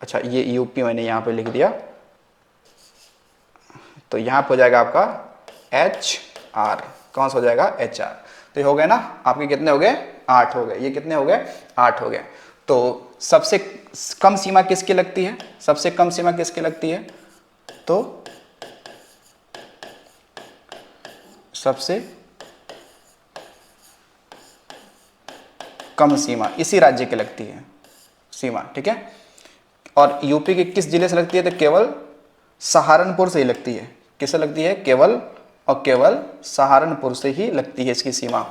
अच्छा ये UP मैंने यहाँ पे लिख दिया, तो यहाँ पे हो जाएगा आपका HR, कौन सा हो जाएगा, HR। तो ये हो गए ना आपके, कितने हो गए, 8 हो गए, ये कितने हो गए, 8 हो गए। तो सबसे कम सीमा किसकी लगती है, सबसे कम सीमा किसकी लगती है, तो सबसे कम सीमा इसी राज्य की लगती है सीमा, ठीक है। और यूपी के किस जिले से लगती है, तो केवल सहारनपुर से ही लगती है, किससे लगती है, केवल और केवल सहारनपुर से ही लगती है इसकी सीमा,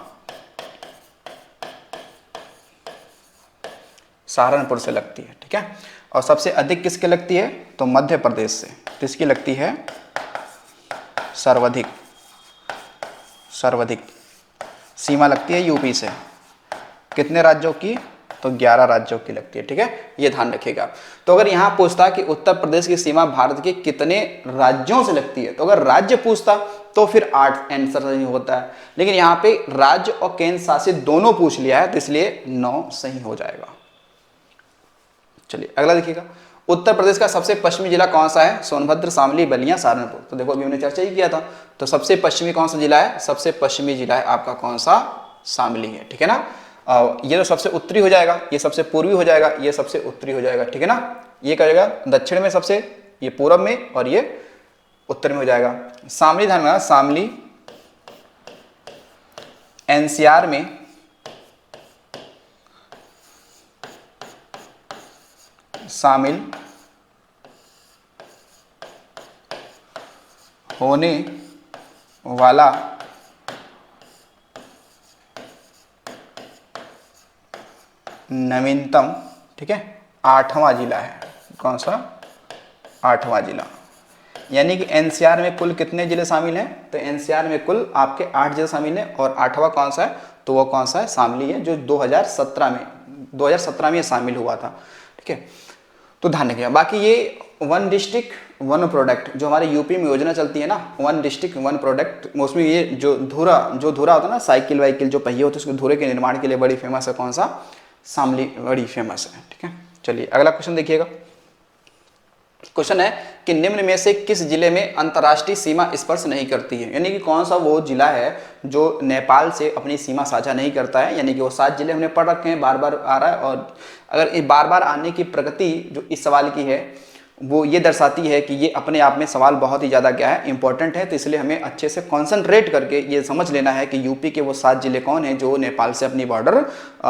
सहारनपुर से लगती है, ठीक है। और सबसे अधिक किसके लगती है, तो मध्य प्रदेश से, किसकी लगती है, सर्वाधिक, सर्वाधिक सीमा लगती है यूपी से, कितने राज्यों की, तो 11 राज्यों की लगती है, ठीक है, ये ध्यान रखिएगा। तो अगर यहाँ पूछता कि उत्तर प्रदेश की सीमा भारत के कितने राज्यों से लगती है, तो अगर राज्य पूछता तो फिर 8 आंसर सही होता है, लेकिन यहाँ पे राज्य और केंद्र शासित दोनों पूछ लिया है, तो इसलिए 9 सही हो जाएगा। चलिए अगला देखिएगा, उत्तर प्रदेश का सबसे पश्चिमी जिला कौन सा है, सोनभद्र, शामली, बलिया, सहारनपुर। तो देखो अभी हमने चर्चा ही किया था, तो सबसे पश्चिमी कौन सा जिला है, सबसे पश्चिमी जिला है आपका कौन सा, शामली है, ठीक है ना। ये तो सबसे उत्तरी हो जाएगा, ये सबसे पूर्वी हो जाएगा, ये सबसे उत्तरी हो जाएगा, ठीक है ना। ये क्या हो जाएगा, दक्षिण में सबसे, ये पूरब में, और ये उत्तर में हो जाएगा। शामली ध्यान में, शामली NCR में शामिल होने वाला नवीनतम, ठीक है, 8वां जिला है, कौन सा, 8वां जिला। यानी कि NCR में कुल कितने जिले शामिल हैं, तो NCR में कुल आपके 8 जिले शामिल हैं, और 8वां कौन सा है, तो वो कौन सा है, शामली है, जो 2017 में शामिल हुआ था, ठीक है। तो ध्यान रखिएगा। बाकी ये 1 डिस्ट्रिक्ट 1 प्रोडक्ट जो हमारे यूपी में योजना चलती है ना, 1 डिस्ट्रिक्ट 1 प्रोडक्ट, उसमें ये जो धुरा होता है ना, साइकिल वाइकिल जो पहिए होते हैं, उसके धुरे के निर्माण के लिए बड़ी फेमस है, कौन सा, शामली बड़ी फेमस है, ठीक है। चलिए अगला क्वेश्चन देखिएगा, क्वेश्चन है कि निम्न में से किस जिले में अंतर्राष्ट्रीय सीमा स्पर्श नहीं करती है, यानी कि कौन सा वो जिला है जो नेपाल से अपनी सीमा साझा नहीं करता है। यानी कि वो 7 जिले हमने पढ़ रखे हैं, बार बार आ रहा है, और अगर बार बार आने की प्रगति जो इस सवाल की है वो ये दर्शाती है कि ये अपने आप में सवाल बहुत ही ज़्यादा क्या है, इंपॉर्टेंट है। तो इसलिए हमें अच्छे से कॉन्सेंट्रेट करके ये समझ लेना है कि यूपी के वो 7 जिले कौन हैं जो नेपाल से अपनी बॉर्डर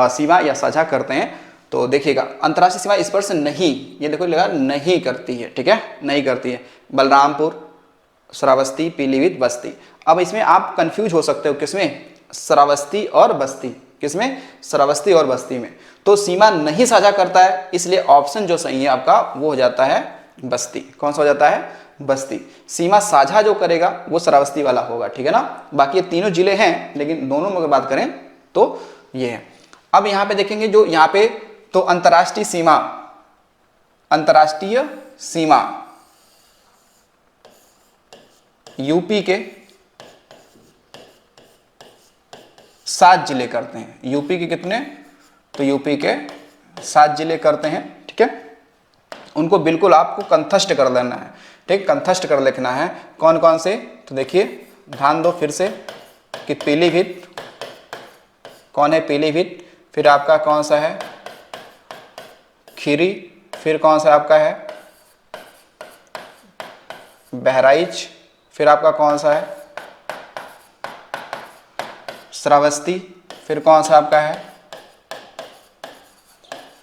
सीमा या साझा करते हैं। तो देखिएगा, अंतर्राष्ट्रीय सीमा स्पर्श नहीं, ये देखो लगा नहीं करती है, ठीक है, नहीं करती है। बलरामपुर, श्रावस्ती, पीलीभीत, बस्ती। अब इसमें आप कंफ्यूज हो सकते हो, किसमें, श्रावस्ती और बस्ती, किसमें, श्रावस्ती और बस्ती में। तो सीमा नहीं साझा करता है, इसलिए ऑप्शन जो सही है आपका वो हो जाता है बस्ती। कौन सा हो जाता है, बस्ती। सीमा साझा जो करेगा वो श्रावस्ती वाला होगा, ठीक है ना। बाकी ये तीनों जिले हैं, लेकिन दोनों में अगर बात करें तो ये है। अब यहाँ पे देखेंगे जो यहाँ पे तो अंतर्राष्ट्रीय सीमा, अंतर्राष्ट्रीय सीमा यूपी के 7 जिले करते हैं। यूपी के कितने, तो यूपी के 7 जिले करते हैं, ठीक है। उनको बिल्कुल आपको कंठस्थ कर लेना है, ठीक, कंठस्थ कर लिखना है। कौन कौन से, तो देखिए ध्यान दो फिर से कि पीलीभीत, कौन है पीलीभीत, फिर आपका कौन सा है खीरी, फिर कौन सा आपका है बहराइच, फिर आपका कौन सा है श्रावस्ती, फिर कौन सा आपका है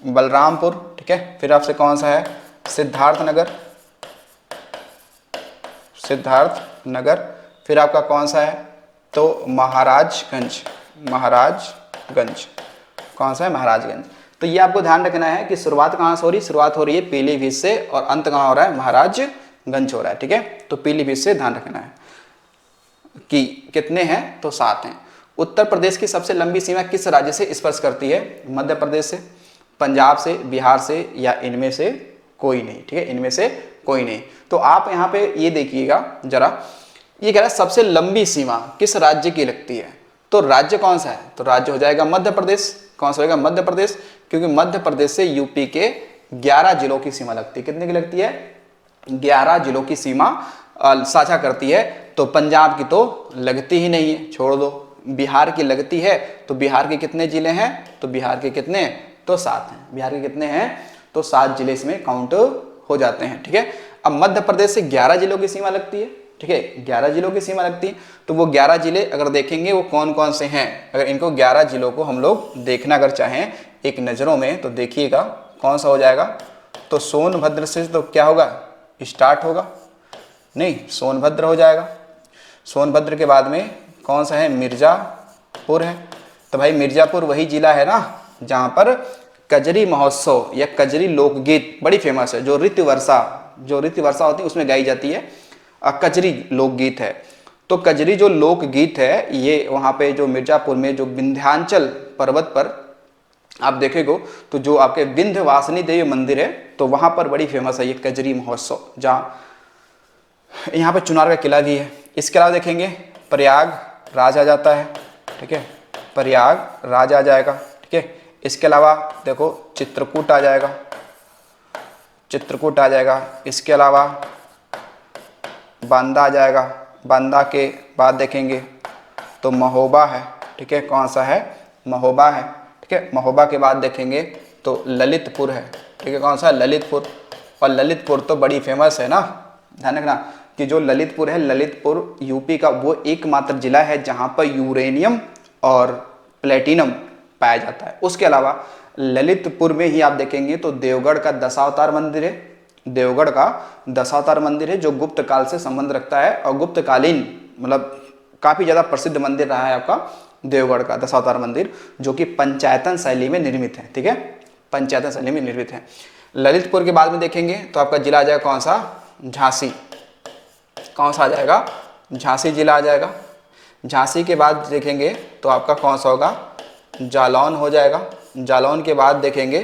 बलरामपुर, ठीक है, फिर आपसे कौन सा है सिद्धार्थनगर, सिद्धार्थनगर, फिर आपका कौन सा है तो महाराजगंज, महाराजगंज, कौन सा है महाराजगंज। तो ये आपको ध्यान रखना है कि शुरुआत कहाँ से हो रही है, शुरुआत हो रही है पीलीभीत से और अंत कहाँ हो रहा है, महाराजगंज हो रहा है, ठीक है। तो पीलीभीत से ध्यान रखना है कि कितने हैं, तो 7 हैं। उत्तर प्रदेश की सबसे लंबी सीमा किस राज्य से स्पर्श करती है, मध्य प्रदेश से, पंजाब से, बिहार से, या इनमें से कोई नहीं, ठीक है, इनमें से कोई नहीं। तो आप यहाँ पे ये देखिएगा जरा, ये कह रहा है सबसे लंबी सीमा किस राज्य की लगती है, तो राज्य कौन सा है, तो राज्य हो जाएगा मध्य प्रदेश। कौन सा होगा, मध्य प्रदेश, क्योंकि मध्य प्रदेश से यूपी के 11 जिलों की सीमा लगती है। कितने की लगती है, 11 जिलों की सीमा साझा करती है। तो पंजाब की तो लगती ही नहीं है, छोड़ दो। बिहार की लगती है, तो बिहार के कितने जिले हैं, तो बिहार के कितने, तो 7 हैं। बिहार के कितने हैं, तो 7 जिले इसमें काउंट हो जाते हैं, ठीक है। अब मध्य प्रदेश से 11 जिलों की सीमा लगती है, ठीक है, 11 जिलों की सीमा लगती है। तो वो 11 जिले अगर देखेंगे वो कौन कौन से हैं, अगर इनको 11 जिलों को हम लोग देखना अगर चाहें एक नज़रों में, तो देखिएगा कौन सा हो जाएगा, तो सोनभद्र से तो क्या होगा, स्टार्ट होगा, नहीं सोनभद्र हो जाएगा। सोनभद्र के बाद में कौन सा है, मिर्ज़ापुर है। तो भाई मिर्ज़ापुर वही जिला है ना जहाँ पर कजरी महोत्सव या कजरी लोकगीत बड़ी फेमस है, जो ऋतु वर्षा होती है उसमें गाई जाती है, कजरी लोकगीत है। तो कजरी जो लोकगीत है ये वहाँ पे जो मिर्ज़ापुर में जो विंध्याचल पर्वत पर आप देखेंगे तो जो आपके विंध्यवासिनी देवी मंदिर है, तो वहाँ पर बड़ी फेमस है ये कजरी महोत्सव, जहाँ यहाँ पे चुनार का किला भी है। इसके अलावा देखेंगे प्रयागराज आ जाता है, ठीक है, प्रयागराज आ जाएगा, ठीक है। इसके अलावा देखो चित्रकूट आ जाएगा, चित्रकूट आ जाएगा। इसके अलावा बांदा आ जाएगा, बांदा के बाद देखेंगे तो महोबा है, ठीक है, कौन सा है, महोबा है, ठीक है। महोबा के बाद देखेंगे तो ललितपुर है, ठीक है, कौन सा है, ललितपुर। और ललितपुर तो बड़ी फेमस है ना, ध्यान रखना कि जो ललितपुर है, ललितपुर यूपी का वो एकमात्र जिला है जहाँ पर यूरेनियम और प्लेटिनम पाया जाता है। उसके अलावा ललितपुर में ही आप देखेंगे तो देवगढ़ का दशावतार मंदिर है, देवगढ़ का दशावतार मंदिर है जो गुप्त काल से संबंध रखता है, और गुप्तकालीन मतलब काफ़ी ज़्यादा प्रसिद्ध मंदिर रहा है आपका देवगढ़ का दशावतार मंदिर, जो कि पंचायतन शैली में निर्मित है, ठीक है, पंचायतन शैली में निर्मित है। ललितपुर के बाद में देखेंगे तो आपका जिला आ जाएगा कौन सा, झांसी, कौन सा आ जाएगा, झांसी जिला आ जाएगा। झांसी के बाद देखेंगे तो आपका कौन सा होगा, जालौन हो जाएगा। जालौन के बाद देखेंगे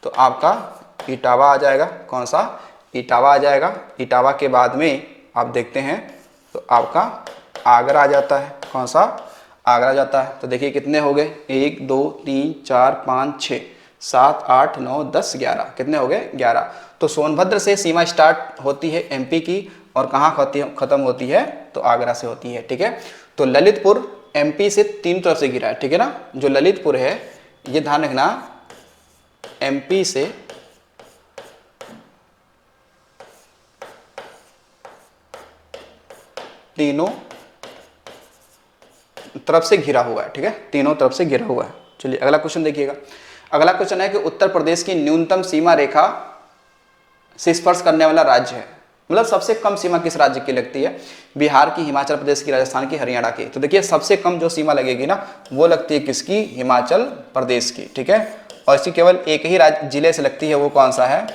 तो आपका इटावा आ जाएगा, कौन सा, इटावा आ जाएगा। इटावा के बाद में आप देखते हैं तो आपका आगरा आ जाता है, कौन सा, आगरा जाता है। तो देखिए कितने हो गए, 1 2 3 4 5 6, 7, 8, 9, 10, 11, कितने हो गए 11। तो सोनभद्र से सीमा स्टार्ट होती है एमपी की और कहाँ खत्म होती है, तो आगरा से होती है, ठीक है। तो ललितपुर एमपी से तीन तरफ से घिरा है, ठीक है ना। जो ललितपुर है ये ध्यान रखना एमपी से तीनों तरफ से घिरा हुआ है, ठीक है, तीनों तरफ से घिरा हुआ है। चलिए अगला क्वेश्चन देखिएगा। अगला क्वेश्चन है कि उत्तर प्रदेश की न्यूनतम सीमा रेखा से स्पर्श करने वाला राज्य है, मतलब सबसे कम सीमा किस राज्य की लगती है, बिहार की, हिमाचल प्रदेश की, राजस्थान की, हरियाणा की। तो देखिए सबसे कम जो सीमा लगेगी ना वो लगती है किसकी, हिमाचल प्रदेश की, ठीक है। और इसकी केवल एक ही राज्य जिले से लगती है, वो कौन सा है,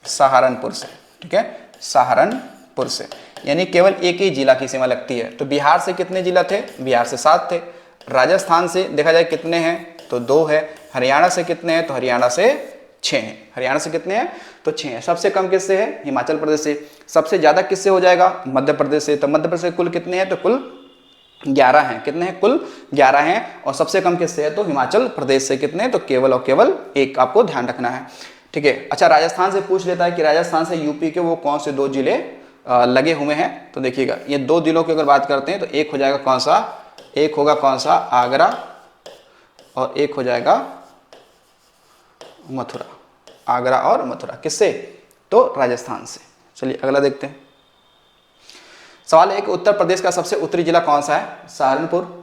सहारनपुर से, ठीक है, सहारनपुर से, यानी केवल एक ही जिला की सीमा लगती है। तो बिहार से कितने जिला थे, बिहार से 7 थे। राजस्थान से देखा जाए कितने हैं, तो 2 है। हरियाणा से कितने हैं, तो हरियाणा से 6 हैं। हरियाणा से कितने हैं, तो 6 हैं। सबसे कम किससे है, हिमाचल प्रदेश से। सबसे ज्यादा किससे हो जाएगा, मध्य प्रदेश से। तो मध्य प्रदेश से कुल कितने हैं, तो कुल 11 हैं। कितने हैं, कुल 11 हैं। और सबसे कम किससे है, तो हिमाचल प्रदेश से। कितने, तो केवल और केवल एक, आपको ध्यान रखना है, ठीक है। अच्छा राजस्थान से पूछ लेता है कि राजस्थान से यूपी के वो कौन से 2 जिले लगे हुए हैं। तो देखिएगा ये 2 जिलों की अगर बात करते हैं तो एक हो जाएगा कौन सा, एक होगा कौन सा, आगरा, और एक हो जाएगा मथुरा। आगरा और मथुरा किससे, तो राजस्थान से। चलिए अगला देखते हैं। सवाल है कि उत्तर प्रदेश का सबसे उत्तरी जिला कौन सा है, सहारनपुर,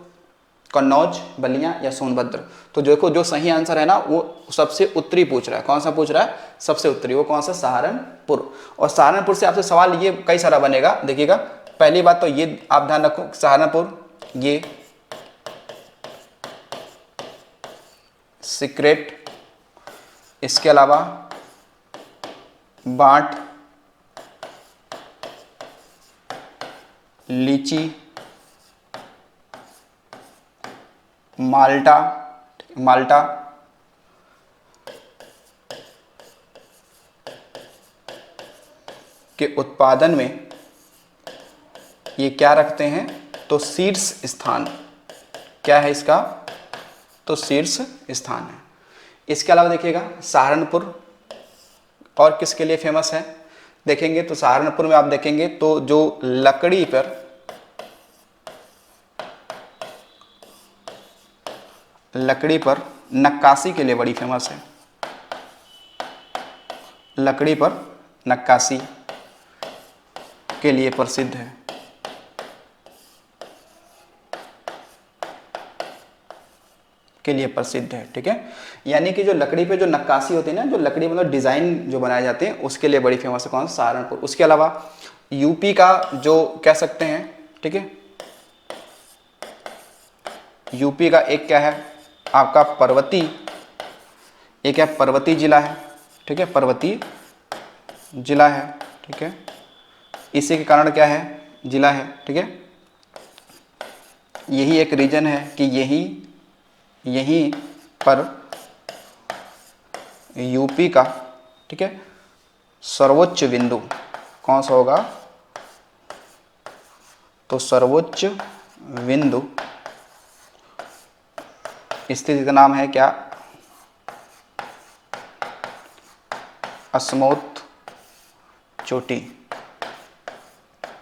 कन्नौज, बलिया या सोनभद्र। तो देखो जो सही आंसर है ना वो सबसे उत्तरी पूछ रहा है। कौन सा पूछ रहा है, सबसे उत्तरी, वो कौन सा, सहारनपुर। और सहारनपुर से आपसे सवाल ये कई सारा बनेगा। देखिएगा पहली बात तो ये आप ध्यान रखो, सहारनपुर ये सीक्रेट, इसके अलावा बांट, लीची, माल्टा, माल्टा, के उत्पादन में ये क्या रखते हैं, तो शीर्ष स्थान। क्या है इसका, तो शीर्ष स्थान है। इसके अलावा देखिएगा सहारनपुर और किसके लिए फेमस है, देखेंगे तो सहारनपुर में आप देखेंगे तो जो लकड़ी पर नक्काशी के लिए बड़ी फेमस है। लकड़ी पर नक्काशी के लिए प्रसिद्ध है। के लिए प्रसिद्ध है, ठीक है। यानी कि जो लकड़ी पे जो नक्काशी होती है ना, जो लकड़ी मतलब डिजाइन जो बनाए जाते हैं उसके लिए बड़ी फेमस है कौन, सहारनपुर। उसके अलावा यूपी का जो कह सकते हैं, ठीक है, यूपी का एक क्या है आपका पर्वती, एक है पर्वती जिला है, ठीक है, पर्वती जिला है, ठीक है। इसी के कारण क्या है, जिला है, ठीक है। यही एक रीजन है कि यहीं पर यूपी का, ठीक है, सर्वोच्च बिंदु कौन सा होगा, तो सर्वोच्च बिंदु स्थिति का नाम है क्या, अस्मौत चोटी।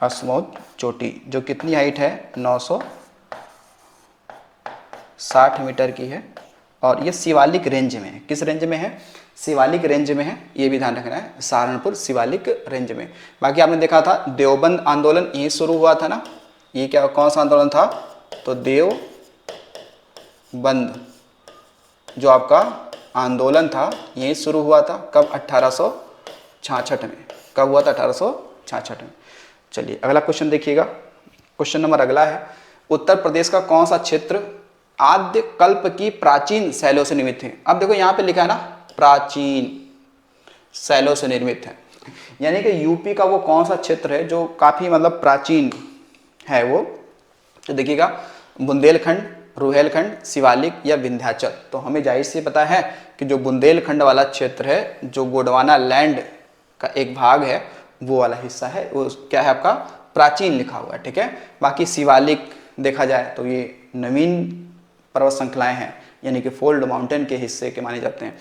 अस्मौत चोटी जो कितनी हाइट है, 960 मीटर की है। और ये शिवालिक रेंज में है। किस रेंज में है, शिवालिक रेंज में है, ये भी ध्यान रखना है, सहारनपुर शिवालिक रेंज में। बाकी आपने देखा था देवबंद आंदोलन यहीं शुरू हुआ था ना, ये क्या कौन सा आंदोलन था, तो देवबंद जो आपका आंदोलन था यहीं शुरू हुआ था। कब, 1866 में। कब हुआ था, 1866 में। चलिए अगला क्वेश्चन देखिएगा। क्वेश्चन नंबर अगला है, उत्तर प्रदेश का कौन सा क्षेत्र आद्य कल्प की प्राचीन शैलों से निर्मित है। अब देखो यहाँ पे लिखा है ना प्राचीन शैलों से निर्मित है, यानी कि यूपी का वो कौन सा क्षेत्र है जो काफी मतलब प्राचीन है वो। तो देखिएगा बुंदेलखंड, रुहेलखंड, शिवालिक या विंध्याचल। तो हमें जाहिर से पता है कि जो बुंदेलखंड वाला क्षेत्र है, जो गोंडवाना लैंड का एक भाग है, वो वाला हिस्सा है, वो क्या है आपका, प्राचीन लिखा हुआ है, ठीक है। बाकी शिवालिक देखा जाए तो ये नवीन पर्वत श्रृंखलाएं हैं, यानी कि फोल्ड माउंटेन के हिस्से के माने जाते हैं।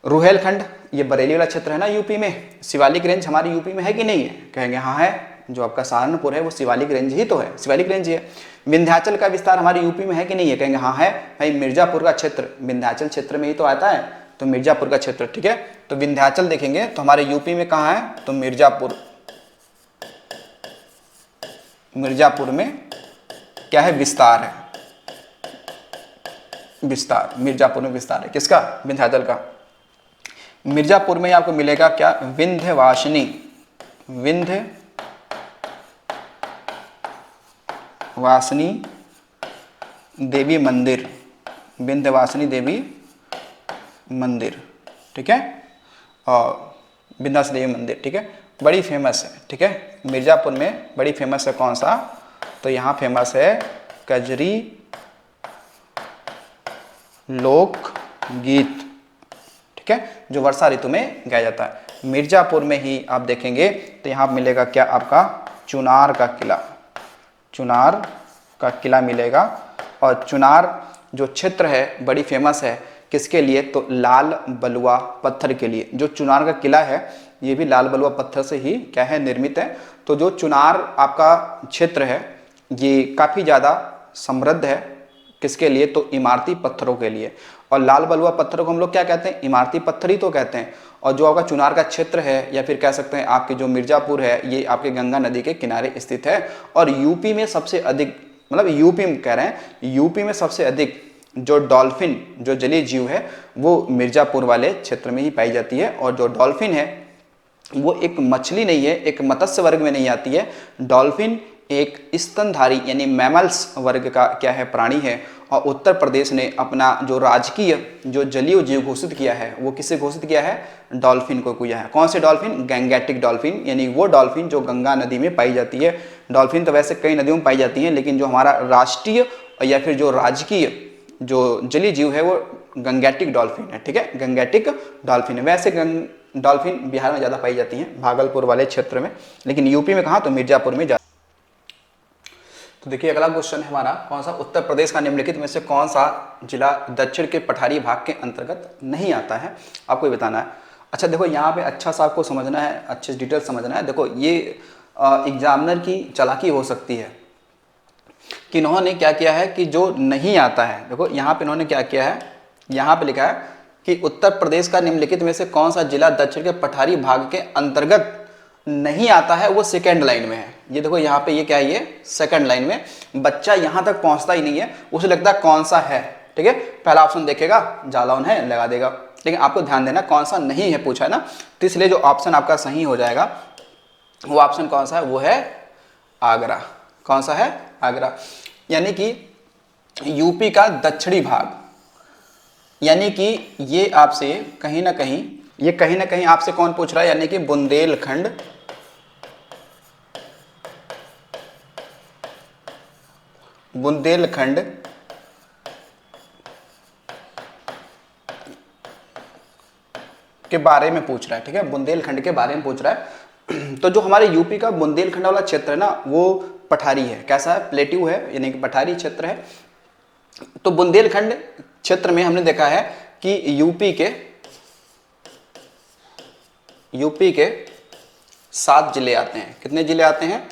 रुहेलखंड ये बरेली वाला क्षेत्र है ना यूपी में। शिवालिक रेंज हमारे यूपी में है कि नहीं है? कहेंगे हाँ है। जो आपका सहारनपुर है वो शिवालिक रेंज ही तो है, शिवालिक रेंज ही है। विंध्याचल का विस्तार हमारे यूपी में है कि नहीं है? कहेंगे हाँ है भाई, मिर्जापुर का क्षेत्र विंध्याचल क्षेत्र में ही तो आता है, तो मिर्जापुर का क्षेत्र, ठीक है। तो विंध्याचल देखेंगे तो हमारे यूपी में कहाँ है? तो मिर्जापुर, मिर्जापुर में क्या है? विस्तार है, विस्तार, मिर्जापुर में विस्तार है किसका? विंध्याचल का। मिर्जापुर में आपको मिलेगा क्या? विंध्यवासिनी, विंध्यवासिनी देवी मंदिर, विंध्यवासिनी देवी मंदिर, ठीक है। और विंध्यवासिनी देवी मंदिर, ठीक है, बड़ी फेमस है, ठीक है। मिर्जापुर में बड़ी फेमस है कौन सा? तो यहाँ फेमस है कजरी लोक गीत, ठीक है, जो वर्षा ऋतु में गाया जाता है। मिर्जापुर में ही आप देखेंगे तो यहाँ मिलेगा क्या? आपका चुनार का किला, चुनार का किला मिलेगा। और चुनार जो क्षेत्र है बड़ी फेमस है किसके लिए? तो लाल बलुआ पत्थर के लिए। जो चुनार का किला है ये भी लाल बलुआ पत्थर से ही क्या है? निर्मित है। तो जो चुनार आपका क्षेत्र है ये काफ़ी ज़्यादा समृद्ध है किसके लिए? तो इमारती पत्थरों के लिए। और लाल बलुआ पत्थरों को हम लोग क्या कहते हैं? इमारती पत्थर ही तो कहते हैं। और जो आपका चुनार का क्षेत्र है या फिर कह सकते हैं आपके जो मिर्जापुर है ये आपके गंगा नदी के किनारे स्थित है। और यूपी में सबसे अधिक, मतलब यूपी में कह रहे हैं, यूपी में सबसे अधिक जो डॉल्फिन, जो जलीय जीव है वो मिर्जापुर वाले क्षेत्र में ही पाई जाती है। और जो डॉल्फिन है वो एक मछली नहीं है, एक मत्स्य वर्ग में नहीं आती है। डॉल्फिन एक स्तनधारी यानी मैमल्स वर्ग का क्या है? प्राणी है। और उत्तर प्रदेश ने अपना जो राजकीय जो जलीय जीव घोषित किया है वो किसे घोषित किया है? डॉल्फिन को किया है। कौन से डॉल्फिन? गैंगेटिक डॉल्फिन, यानी वो डॉल्फिन जो गंगा नदी में पाई जाती है। डॉल्फिन तो वैसे कई नदियों में पाई जाती है, लेकिन जो हमारा राष्ट्रीय या फिर जो राजकीय जो जलीय जीव है वो गंगेटिक डॉल्फिन है, ठीक है, गंगेटिक डॉल्फिन है। वैसे डॉल्फिन बिहार में ज़्यादा पाई जाती हैं, भागलपुर वाले क्षेत्र में, लेकिन यूपी में कहाँ? तो मिर्जापुर में। तो देखिए अगला क्वेश्चन है हमारा, कौन सा उत्तर प्रदेश का निम्नलिखित में से कौन सा जिला दक्षिण के पठारी भाग के अंतर्गत नहीं आता है? आपको ये बताना है। अच्छा देखो यहाँ पे अच्छा सा आपको समझना है, अच्छे से डिटेल समझना है। देखो ये एग्जामिनर की चालाकी हो सकती है कि इन्होंने क्या किया है कि जो नहीं आता है, देखो यहाँ पे इन्होंने क्या किया है, यहाँ पे लिखा है कि उत्तर प्रदेश का निम्नलिखित में से कौन सा जिला दक्षिण के पठारी भाग के अंतर्गत नहीं आता है, वो सेकेंड लाइन में है। ये देखो यहाँ पे ये क्या है? ये सेकंड लाइन में। बच्चा यहाँ तक पहुँचता ही नहीं है, उसे लगता है कौन सा है, ठीक है। पहला ऑप्शन देखेगा जालौन है, लगा देगा, लेकिन आपको ध्यान देना कौन सा नहीं है पूछा है ना, तो इसलिए जो ऑप्शन आपका सही हो जाएगा वो ऑप्शन कौन सा है? वो है आगरा। कौन सा है? आगरा। यानी कि यूपी का दक्षिणी भाग, यानी कि ये आपसे कहीं ना कहीं आपसे कौन पूछ रहा है? यानी कि बुंदेलखंड, बुंदेलखंड के बारे में पूछ रहा है, ठीक है, बुंदेलखंड के बारे में पूछ रहा है। तो जो हमारे यूपी का बुंदेलखंड वाला क्षेत्र है ना वो पठारी है। कैसा है? प्लेट्यू है, यानी कि पठारी क्षेत्र है। तो बुंदेलखंड क्षेत्र में हमने देखा है कि यूपी के 7 जिले आते हैं। कितने जिले आते हैं?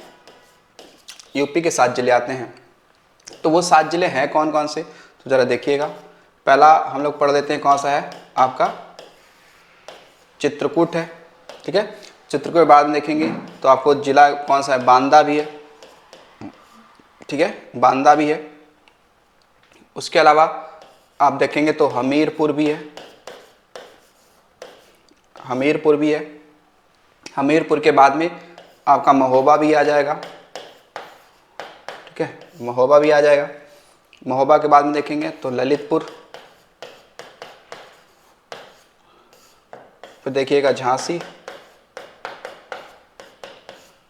यूपी के 7 जिले आते हैं। तो वो 7 जिले हैं कौन कौन से? तो जरा देखिएगा। पहला हम लोग पढ़ लेते हैं, कौन सा है? आपका चित्रकूट है, ठीक है। चित्रकूट के बाद में देखेंगे तो आपको जिला कौन सा है? बांदा भी है, ठीक है, बांदा भी है। उसके अलावा आप देखेंगे तो हमीरपुर भी है, हमीरपुर भी है। हमीरपुर के बाद में आपका महोबा भी आ जाएगा, ठीक है, महोबा भी आ जाएगा। महोबा के बाद में देखेंगे तो ललितपुर, फिर देखिएगा झांसी,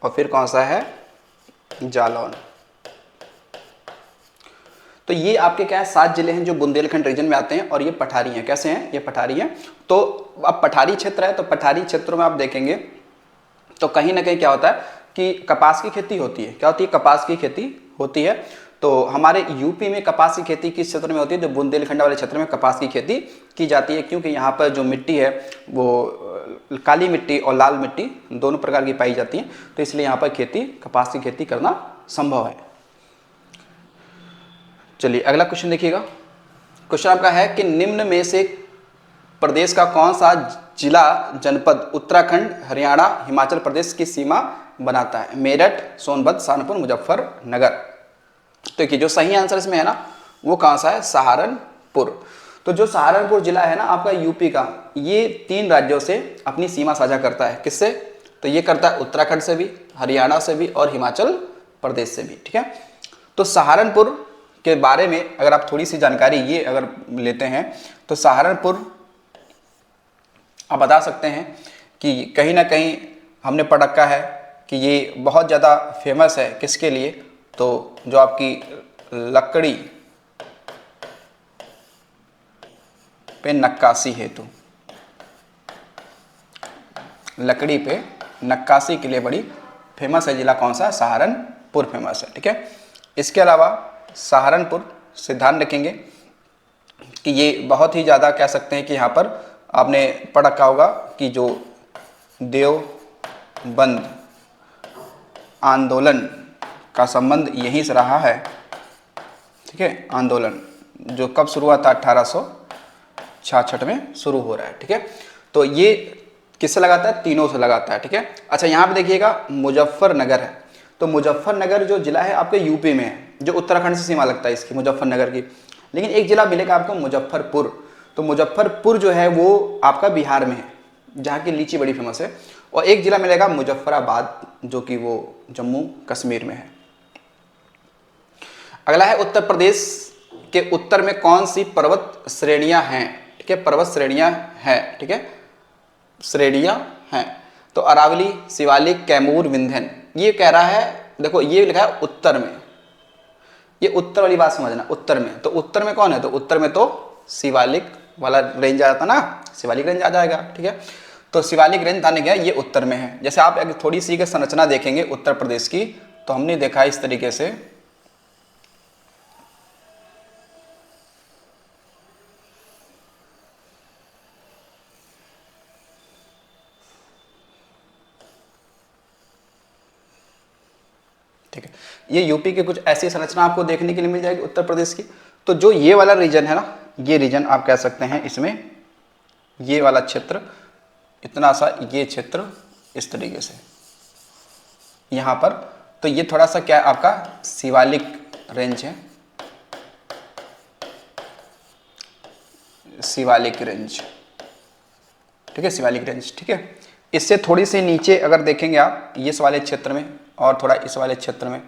और फिर कौन सा है? जालौन। तो ये आपके क्या है? 7 जिले हैं जो बुंदेलखंड रीजन में आते हैं, और ये पठारी हैं। कैसे हैं? ये पठारी हैं। तो अब पठारी क्षेत्र है, तो पठारी क्षेत्रों में आप देखेंगे तो कहीं ना कहीं क्या होता है कि कपास की खेती होती है। क्या होती है? कपास की खेती होती है। तो हमारे यूपी में कपास की खेती किस क्षेत्र में होती है? तो बुंदेलखंड वाले क्षेत्र में कपास की खेती की जाती है, क्योंकि यहाँ पर जो मिट्टी है वो काली मिट्टी और लाल मिट्टी दोनों प्रकार की पाई जाती है, तो इसलिए यहाँ पर कपास की खेती करना संभव है। चलिए अगला क्वेश्चन देखिएगा। क्वेश्चन आपका है कि निम्न में से प्रदेश का कौन सा जिला जनपद उत्तराखंड, हरियाणा, हिमाचल प्रदेश की सीमा बनाता है? मेरठ, सोनभद्र, सहारनपुर, मुजफ्फरनगर। तो देखिए जो सही आंसर इसमें है ना वो कौन सा है? सहारनपुर। तो जो सहारनपुर जिला है ना आपका यूपी का, ये 3 राज्यों से अपनी सीमा साझा करता है। किससे? तो ये करता है उत्तराखंड से भी, हरियाणा से भी और हिमाचल प्रदेश से भी। ठीक है, तो सहारनपुर के बारे में अगर आप थोड़ी सी जानकारी ये अगर लेते हैं तो सहारनपुर आप बता सकते हैं कि कहीं ना कहीं हमने पढ़ रखा है कि ये बहुत ज़्यादा फेमस है। किसके लिए? तो जो आपकी लकड़ी पे नक्काशी हेतु, लकड़ी पे नक्काशी के लिए बड़ी फेमस है जिला। कौन सा? सहारनपुर फेमस है। ठीक है, इसके अलावा सहारनपुर से ध्यान रखेंगे कि ये बहुत ही ज़्यादा कह सकते हैं कि यहाँ पर आपने पढ़ रखा होगा कि जो देवबंद आंदोलन का संबंध यहीं से रहा है। ठीक है, आंदोलन जो कब शुरू हुआ था? 1866 में शुरू हो रहा है। ठीक है, तो ये किससे लगाता है? तीनों से लगाता है। ठीक है, अच्छा यहाँ पे देखिएगा मुजफ्फरनगर है। तो मुजफ्फरनगर जो जिला है आपके यूपी में है, जो उत्तराखंड से सीमा लगता है इसकी, मुजफ्फरनगर की। लेकिन एक जिला मिलेगा आपको मुजफ्फरपुर। तो मुजफ्फरपुर जो है वो आपका बिहार में है, जहाँ की लीची बड़ी फेमस है। और एक जिला मिलेगा मुजफ्फराबाद, जो कि वो जम्मू कश्मीर में है। अगला है उत्तर प्रदेश के उत्तर में कौन सी पर्वत श्रेणियां हैं? ठीक है, पर्वत श्रेणियां हैं। ठीक है, श्रेणियां हैं। तो अरावली, शिवालिक, कैमूर, विंध्यन। ये कह रहा है, देखो ये लिखा है उत्तर में, ये उत्तर वाली बात समझना, उत्तर में। तो उत्तर में कौन है? तो उत्तर में तो शिवालिक वाला रेंज आ जाता ना, शिवालिक रेंज आ जाएगा। ठीक है, तो शिवालिक रेंज आने गया, ये उत्तर में है। जैसे आप अगर थोड़ी सी संरचना देखेंगे उत्तर प्रदेश की, तो हमने देखा इस तरीके से, ठीक है, ये यूपी के कुछ ऐसी संरचना आपको देखने के लिए मिल जाएगी उत्तर प्रदेश की। तो जो ये वाला रीजन है ना, ये रीजन आप कह सकते हैं, इसमें ये वाला क्षेत्र इतना सा, ये क्षेत्र इस तरीके से यहाँ पर, तो ये थोड़ा सा क्या है आपका शिवालिक रेंज है, शिवालिक रेंज। ठीक है, शिवालिक रेंज। ठीक है, इससे थोड़ी सी नीचे अगर देखेंगे आप इस वाले क्षेत्र में और थोड़ा इस वाले क्षेत्र में,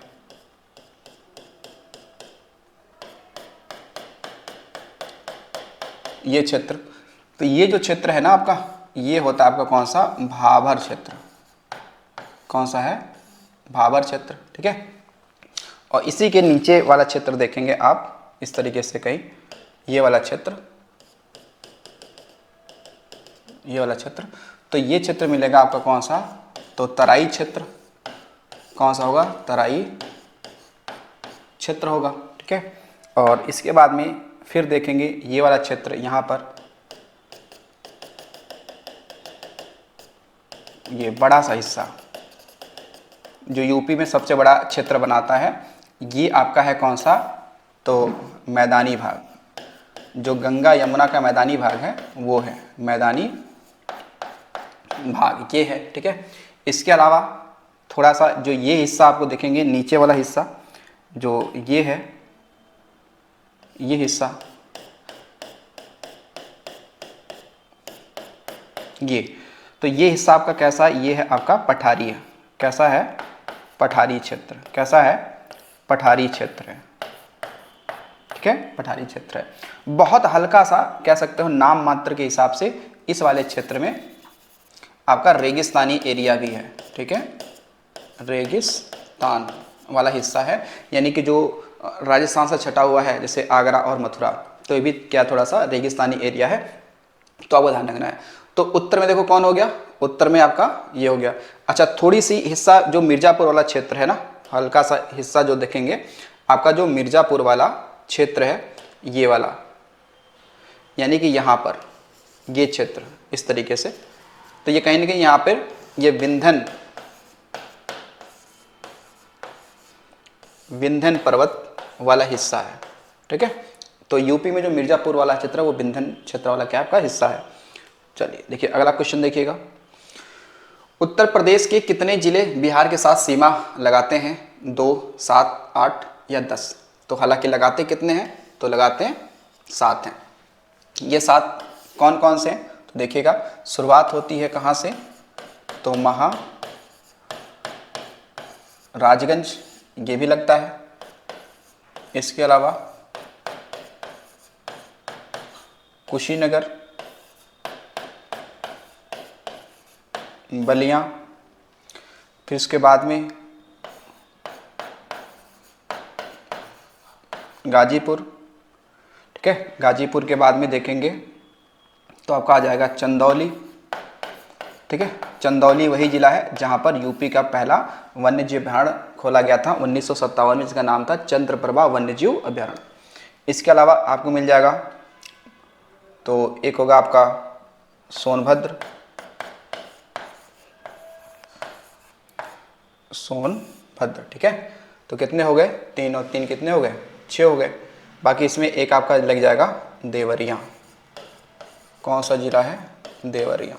ये क्षेत्र, तो ये जो क्षेत्र है ना आपका, ये होता है आपका कौन सा? भाबर क्षेत्र। कौन सा है? भाबर क्षेत्र। ठीक है, और इसी के नीचे वाला क्षेत्र देखेंगे आप इस तरीके से कहीं, ये वाला क्षेत्र, ये वाला क्षेत्र, तो ये क्षेत्र मिलेगा आपका कौन सा? तो तराई क्षेत्र। कौन सा होगा? तराई क्षेत्र होगा। ठीक है, और इसके बाद में फिर देखेंगे ये वाला क्षेत्र, यहाँ पर ये बड़ा सा हिस्सा जो यूपी में सबसे बड़ा क्षेत्र बनाता है, ये आपका है कौन सा? तो मैदानी भाग, जो गंगा यमुना का मैदानी भाग है वो है मैदानी भाग, ये है। ठीक है, इसके अलावा थोड़ा सा जो ये हिस्सा आपको देखेंगे, नीचे वाला हिस्सा जो ये है, ये हिस्सा, ये, तो ये हिस्सा आपका कैसा है? ये है आपका पठारी है। कैसा है? पठारी क्षेत्र। कैसा है? पठारी क्षेत्र है। ठीक है, पठारी क्षेत्र है। बहुत हल्का सा कह सकते हो नाम मात्र के हिसाब से इस वाले क्षेत्र में आपका रेगिस्तानी एरिया भी है। ठीक है, रेगिस्तान वाला हिस्सा है, यानी कि जो राजस्थान से छटा हुआ है जैसे आगरा और मथुरा, तो ये भी क्या थोड़ा सा रेगिस्तानी एरिया है, तो आपको ध्यान रखना है। तो उत्तर में देखो कौन हो गया? उत्तर में आपका ये हो गया। अच्छा, थोड़ी सी हिस्सा जो मिर्जापुर वाला क्षेत्र है ना, हल्का सा हिस्सा जो देखेंगे आपका जो मिर्ज़ापुर वाला क्षेत्र है, ये वाला, यानी कि यहाँ पर ये क्षेत्र इस तरीके से, तो ये कहीं ना कहीं यहाँ पर ये विंध्य पर्वत वाला हिस्सा है। ठीक है, तो यूपी में जो मिर्ज़ापुर वाला क्षेत्र है वो विंध्य क्षेत्र वाला क्या आपका हिस्सा है। चलिए देखिए अगला क्वेश्चन देखिएगा, उत्तर प्रदेश के कितने जिले बिहार के साथ सीमा लगाते हैं? 2, 7, 8 या 10? तो हालांकि लगाते कितने हैं? तो लगाते हैं 7 हैं। ये 7 कौन कौन से हैं? तो देखिएगा, शुरुआत होती है कहाँ से? तो राजगंज, ये भी लगता है। इसके अलावा कुशीनगर, बलिया, फिर इसके बाद में गाजीपुर। ठीक है, गाजीपुर के बाद में देखेंगे तो आपका आ जाएगा चंदौली। ठीक है, चंदौली वही जिला है जहां पर यूपी का पहला वन्यजीव अभयारण्य खोला गया था 1957 में, जिसका नाम था चंद्रप्रभा वन्यजीव अभयारण्य। इसके अलावा आपको मिल जाएगा, तो एक होगा आपका सोनभद्र, ठीक है। तो कितने हो गए? 3 और 3 कितने हो गए? 6 हो गए। बाकी इसमें एक आपका लग जाएगा देवरिया। कौन सा जिला है? देवरिया।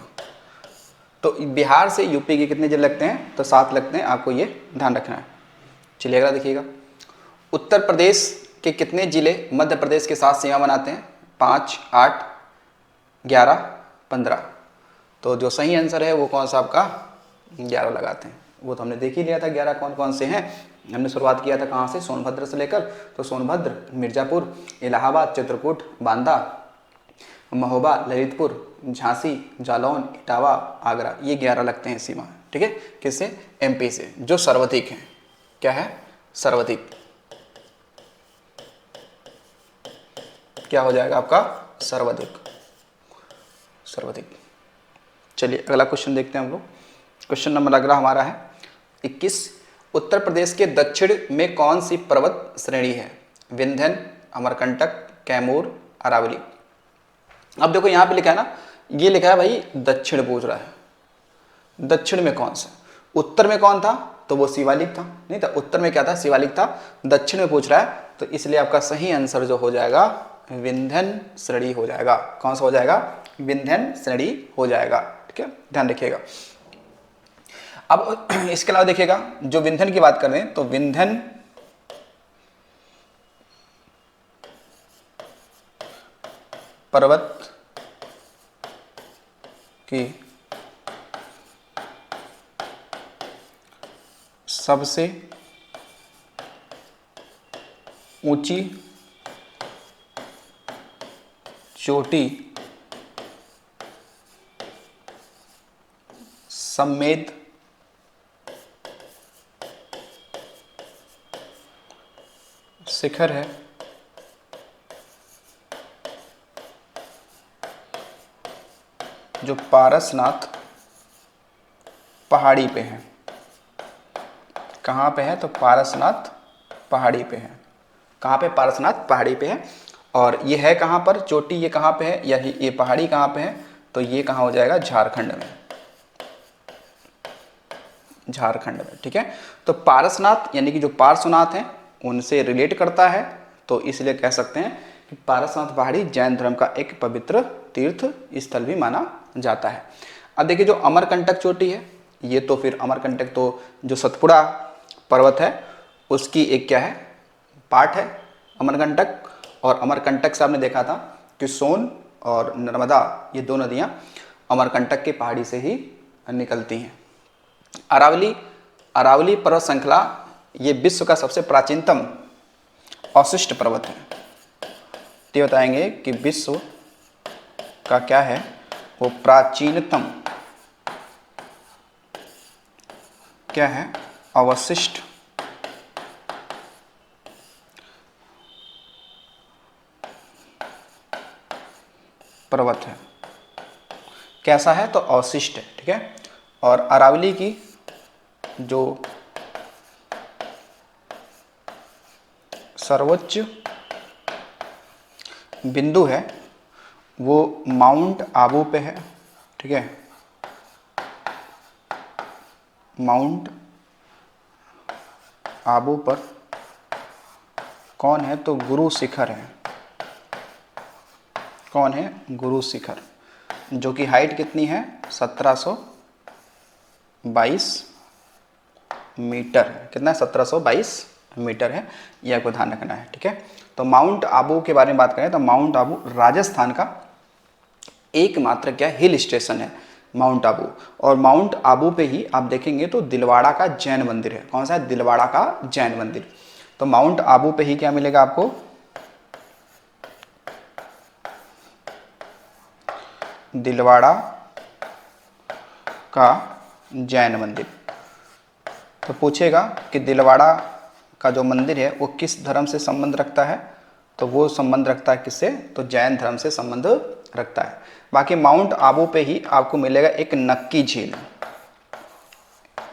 तो बिहार से यूपी के कितने जिले लगते हैं? तो 7 लगते हैं, आपको ये ध्यान रखना है। चलिए अगला देखिएगा, उत्तर प्रदेश के कितने जिले मध्य प्रदेश के साथ सीमा बनाते हैं? 5, 8, 11, 15। तो जो सही आंसर है वो कौन सा आपका? 11 लगाते हैं। वो तो हमने देख ही लिया था 11 कौन कौन से हैं। हमने शुरुआत किया था कहाँ से? सोनभद्र से लेकर। तो सोनभद्र, मिर्ज़ापुर, इलाहाबाद, चित्रकूट, बांदा, महोबा, ललितपुर, झांसी, जालौन, इटावा, आगरा, ये 11 लगते हैं सीमा। ठीक है, किससे? एमपी से, जो सर्वाधिक हैं। क्या है? सर्वाधिक। क्या हो जाएगा आपका? सर्वाधिक। चलिए अगला क्वेश्चन देखते हैं हम लोग। क्वेश्चन नंबर अगला हमारा है 21, उत्तर प्रदेश के दक्षिण में कौन सी पर्वत श्रेणी है? विंध्य, अमरकंटक, कैमूर, अरावली। अब देखो यहाँ पे लिखा है ना, ये लिखा है भाई दक्षिण पूछ रहा है। दक्षिण में कौन सा? उत्तर में कौन था? तो वो शिवालिक था, नहीं था। उत्तर में क्या था? शिवालिक था। दक्षिण में पूछ रहा है, तो इसलिए आपका सही आंसर जो हो जाएगा विंध्य श्रेणी हो जाएगा। कौन सा हो जाएगा? विंध्य श्रेणी हो जाएगा। ठीक है, ध्यान रखिएगा। अब इसके अलावा देखिएगा, जो विंध्य की बात कर रहे हैं, तो विंध्य पर्वत की सबसे ऊंची चोटी समेत शिखर है। जो पारसनाथ पहाड़ी पे है। कहाँ पे है? तो पारसनाथ पहाड़ी पे है। कहाँ पे? पारसनाथ पहाड़ी पे है। और ये है कहाँ पर चोटी? ये कहाँ पे है? यही ये पहाड़ी कहाँ पे है? तो ये कहाँ हो जाएगा? झारखंड में। झारखंड में। ठीक है, तो पारसनाथ यानी कि जो पार्श्वनाथ हैं उनसे रिलेट करता है, तो इसलिए कह सकते हैं कि पारसनाथ पहाड़ी जैन धर्म का एक पवित्र तीर्थ स्थल भी माना जाता है। अब देखिए, जो अमरकंटक चोटी है, ये तो फिर अमरकंटक तो जो सतपुड़ा पर्वत है उसकी एक क्या है? पार्ट है अमरकंटक। और अमरकंटक से आपने देखा था कि सोन और नर्मदा, ये दो नदियाँ अमरकंटक की पहाड़ी से ही निकलती हैं। अरावली पर्वत श्रृंखला ये विश्व का सबसे प्राचीनतम अवशिष्ट पर्वत है। ये बताएंगे कि विश्व का क्या है? वो प्राचीनतम क्या है? अवशिष्ट पर्वत है। कैसा है? तो अवशिष्ट है। ठीक है, और अरावली की जो सर्वोच्च बिंदु है वो माउंट आबू पे है, ठीक है। माउंट आबू पर कौन है, तो गुरु शिखर है। कौन है, गुरु शिखर, जो कि हाइट कितनी है 1722 मीटर है। कितना है, 1722 मीटर है। यह आपको ध्यान रखना है, ठीक है। तो माउंट आबू के बारे में बात करें तो माउंट आबू राजस्थान का एकमात्र क्या हिल स्टेशन है, माउंट आबू। और माउंट आबू पे ही आप देखेंगे तो दिलवाड़ा का जैन मंदिर है। कौन सा है, दिलवाड़ा का जैन मंदिर। तो माउंट आबू पे ही क्या मिलेगा आपको, दिलवाड़ा का जैन मंदिर। तो पूछेगा कि दिलवाड़ा का जो मंदिर है वो किस धर्म से संबंध रखता है, तो वो संबंध रखता है किससे, तो जैन धर्म से संबंध रखता है। बाकी माउंट आबू पे ही आपको मिलेगा एक नक्की झील।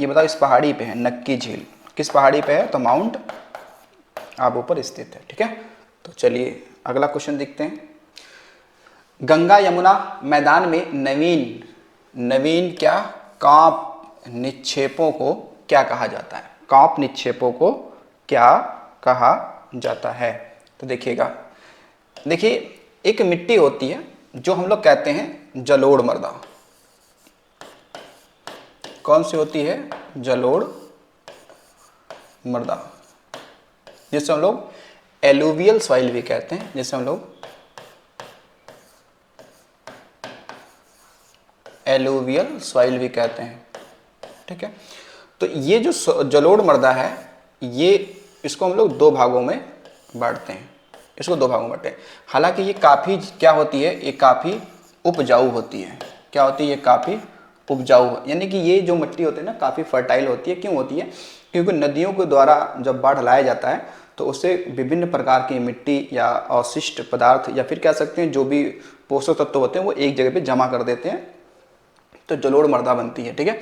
ये बताओ इस पहाड़ी पे है नक्की झील, किस पहाड़ी पे है, तो माउंट आबू पर स्थित है, ठीक है। तो चलिए अगला क्वेश्चन देखते हैं। गंगा यमुना मैदान में नवीन क्या कांप निक्षेपों को क्या कहा जाता है, कांप निक्षेपों को क्या कहा जाता है। तो देखिएगा, देखिए एक मिट्टी होती है जो हम लोग कहते हैं जलोढ़ मृदा। कौन सी होती है, जलोढ़ मृदा, जिसे हम लोग एलुवियल सॉइल भी कहते हैं, जिसे हम लोग एलुवियल सॉइल भी कहते हैं, ठीक है। तो ये जो जलोढ़ मृदा है, ये इसको हम लोग दो भागों में बांटते हैं, इसको दो भागों में बांटते हैं। हालांकि ये काफ़ी क्या होती है, ये काफ़ी उपजाऊ होती है। क्या होती है, ये काफ़ी उपजाऊ, यानी कि ये जो मिट्टी होती है ना काफ़ी फर्टाइल होती है। क्यों होती है, क्योंकि नदियों के द्वारा जब बाढ़ लाया जाता है तो उससे विभिन्न प्रकार की मिट्टी या अवशिष्ट पदार्थ या फिर कह सकते हैं जो भी पोषक तत्व होते हैं वो एक जगह पे जमा कर देते हैं, तो जलोढ़ मृदा बनती है, ठीक है।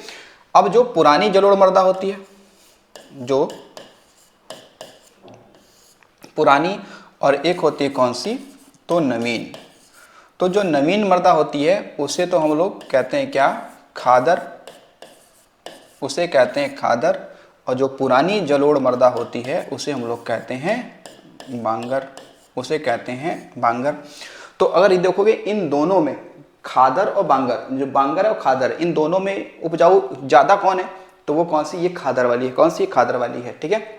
अब जो पुरानी जलोढ़ मृदा होती है, जो पुरानी, और एक होती है कौन सी, तो नवीन। तो जो नवीन मृदा होती है उसे तो हम लोग कहते हैं क्या, खादर, उसे कहते हैं खादर। और जो पुरानी जलोढ़ मृदा होती है उसे हम लोग कहते हैं बांगर, उसे कहते हैं बांगर। तो अगर ये देखोगे इन दोनों में खादर और बांगर, जो बांगर और खादर इन दोनों में उपजाऊ ज़्यादा कौन है, तो वो कौन सी, ये खादर वाली है। कौन सी, खादर वाली है, ठीक है।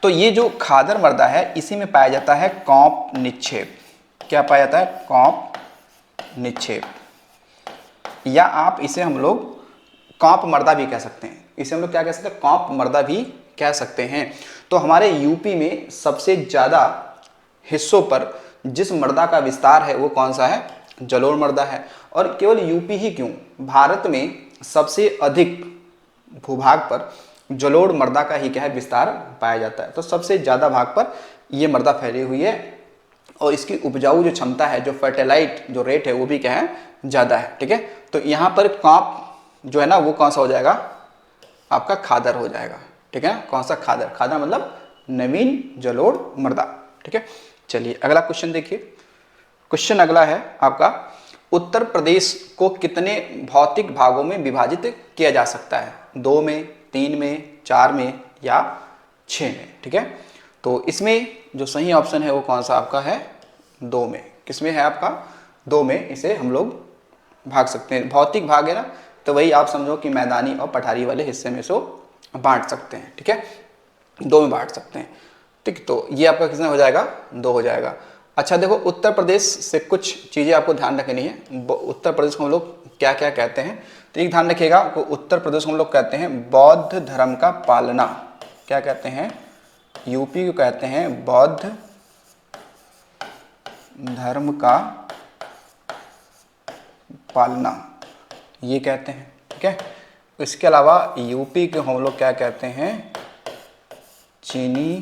तो ये जो खादर मृदा है इसी में पाया जाता है कांप निक्षेप। क्या पाया जाता है, कांप निक्षेप, या आप इसे हम लोग कांप मृदा भी कह सकते हैं। इसे हम लोग क्या कह सकते हैं, कांप मृदा भी कह सकते हैं। तो हमारे यूपी में सबसे ज़्यादा हिस्सों पर जिस मृदा का विस्तार है वो कौन सा है, जलोढ़ मृदा है। और केवल यूपी ही क्यों, भारत में सबसे अधिक भूभाग पर जलोढ़ मृदा का ही क्या है, विस्तार पाया जाता है। तो सबसे ज़्यादा भाग पर ये मृदा फैली हुई है और इसकी उपजाऊ जो क्षमता है, जो फर्टिलाइट जो रेट है वो भी क्या है, ज़्यादा है, ठीक है। तो यहाँ पर कांप जो है ना वो कौन सा हो जाएगा, आपका खादर हो जाएगा, ठीक है। कौन सा, खादर। खादर मतलब नवीन जलोढ़ मृदा, ठीक है। चलिए अगला क्वेश्चन देखिए। क्वेश्चन अगला है आपका, उत्तर प्रदेश को कितने भौतिक भागों में विभाजित किया जा सकता है, 2 में, 3 में, 4 में या 6 में, ठीक है। तो इसमें जो सही ऑप्शन है वो कौन सा आपका है, 2 में। किसमें है आपका, 2 में इसे हम लोग भाग सकते हैं। भौतिक भाग है ना, तो वही आप समझो कि मैदानी और पठारी वाले हिस्से में इसको बांट सकते हैं, ठीक है। 2 में बांट सकते हैं, ठीक। तो ये आपका कितना हो जाएगा, 2 हो जाएगा। अच्छा देखो, उत्तर प्रदेश से कुछ चीज़ें आपको ध्यान रखनी है। उत्तर प्रदेश को हम लोग क्या क्या कहते हैं, तो एक ध्यान रखिएगा, उत्तर प्रदेश को हम लोग कहते हैं बौद्ध धर्म का पालना। क्या कहते हैं, यूपी को कहते हैं बौद्ध धर्म का पालना, ये कहते हैं, ठीक है। इसके अलावा यूपी को हम लोग क्या कहते हैं, चीनी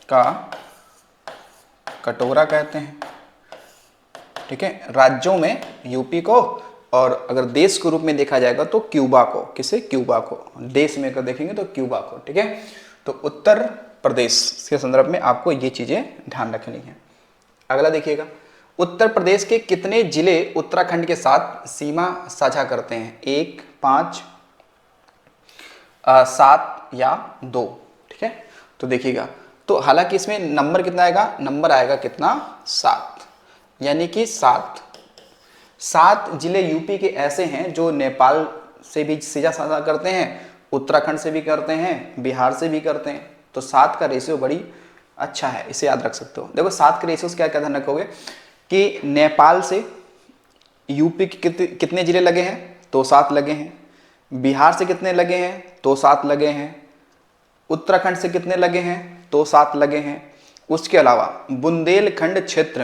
का कटोरा कहते हैं, ठीक है, राज्यों में यूपी को। और अगर देश के रूप में देखा जाएगा तो क्यूबा को, किसे, क्यूबा को। देश में अगर देखेंगे तो क्यूबा को, ठीक है। तो उत्तर प्रदेश के संदर्भ में आपको ये चीज़ें ध्यान रखनी है। अगला देखिएगा, उत्तर प्रदेश के कितने जिले उत्तराखंड के साथ सीमा साझा करते हैं? 1, 5, 7 या 2। ठीक है, तो देखिएगा, तो हालांकि इसमें नंबर कितना आएगा, नंबर आएगा कितना, 7, यानी कि 7 जिले यूपी के ऐसे हैं जो नेपाल से भी सीधा साझा करते हैं, उत्तराखंड से भी करते हैं, बिहार से भी करते हैं। तो 7 का रेशियो बड़ी अच्छा है, इसे याद रख सकते हो। देखो 7 के रेशियो से क्या क्या ध्यान रखोगे कि नेपाल से यूपी के कितने जिले लगे हैं, तो 7 लगे हैं। बिहार से कितने लगे हैं, तो 7 लगे हैं। उत्तराखंड से कितने लगे हैं, तो 7 लगे हैं। उसके अलावा बुंदेलखंड क्षेत्र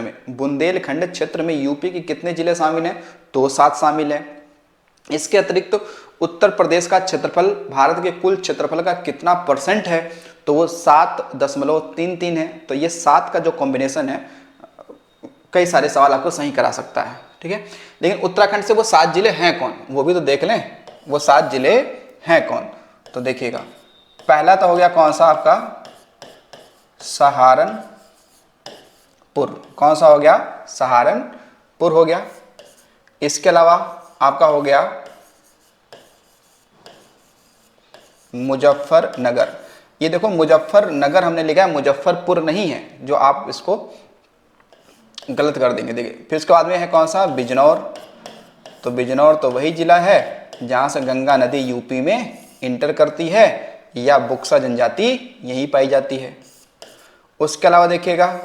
में यूपी के कितने जिले शामिल हैं, तो 7 शामिल हैं। इसके अतिरिक्त उत्तर प्रदेश का क्षेत्रफल भारत के कुल क्षेत्रफल का कितना % है, तो वो 7.33 है। तो ये 7 का जो कॉम्बिनेशन है कई सारे सवाल आपको सही करा सकता है। ठीक है, लेकिन उत्तराखंड से वो 7 जिले हैं कौन, वो भी तो देख लें, वो 7 जिले हैं कौन। तो देखिएगा, पहला तो हो गया कौन सा आपका, सहारनपुर। कौन सा हो गया, सहारनपुर हो गया। इसके अलावा आपका हो गया मुजफ्फरनगर। ये देखो मुजफ्फरनगर हमने लिखा है, मुजफ्फरपुर नहीं है, जो आप इसको गलत कर देंगे। देखिए, फिर उसके बाद में है कौन सा, बिजनौर। तो बिजनौर तो वही जिला है जहाँ से गंगा नदी यूपी में इंटर करती है, या बुक्सा जनजाति यहीं पाई जाती है। उसके अलावा देखिएगा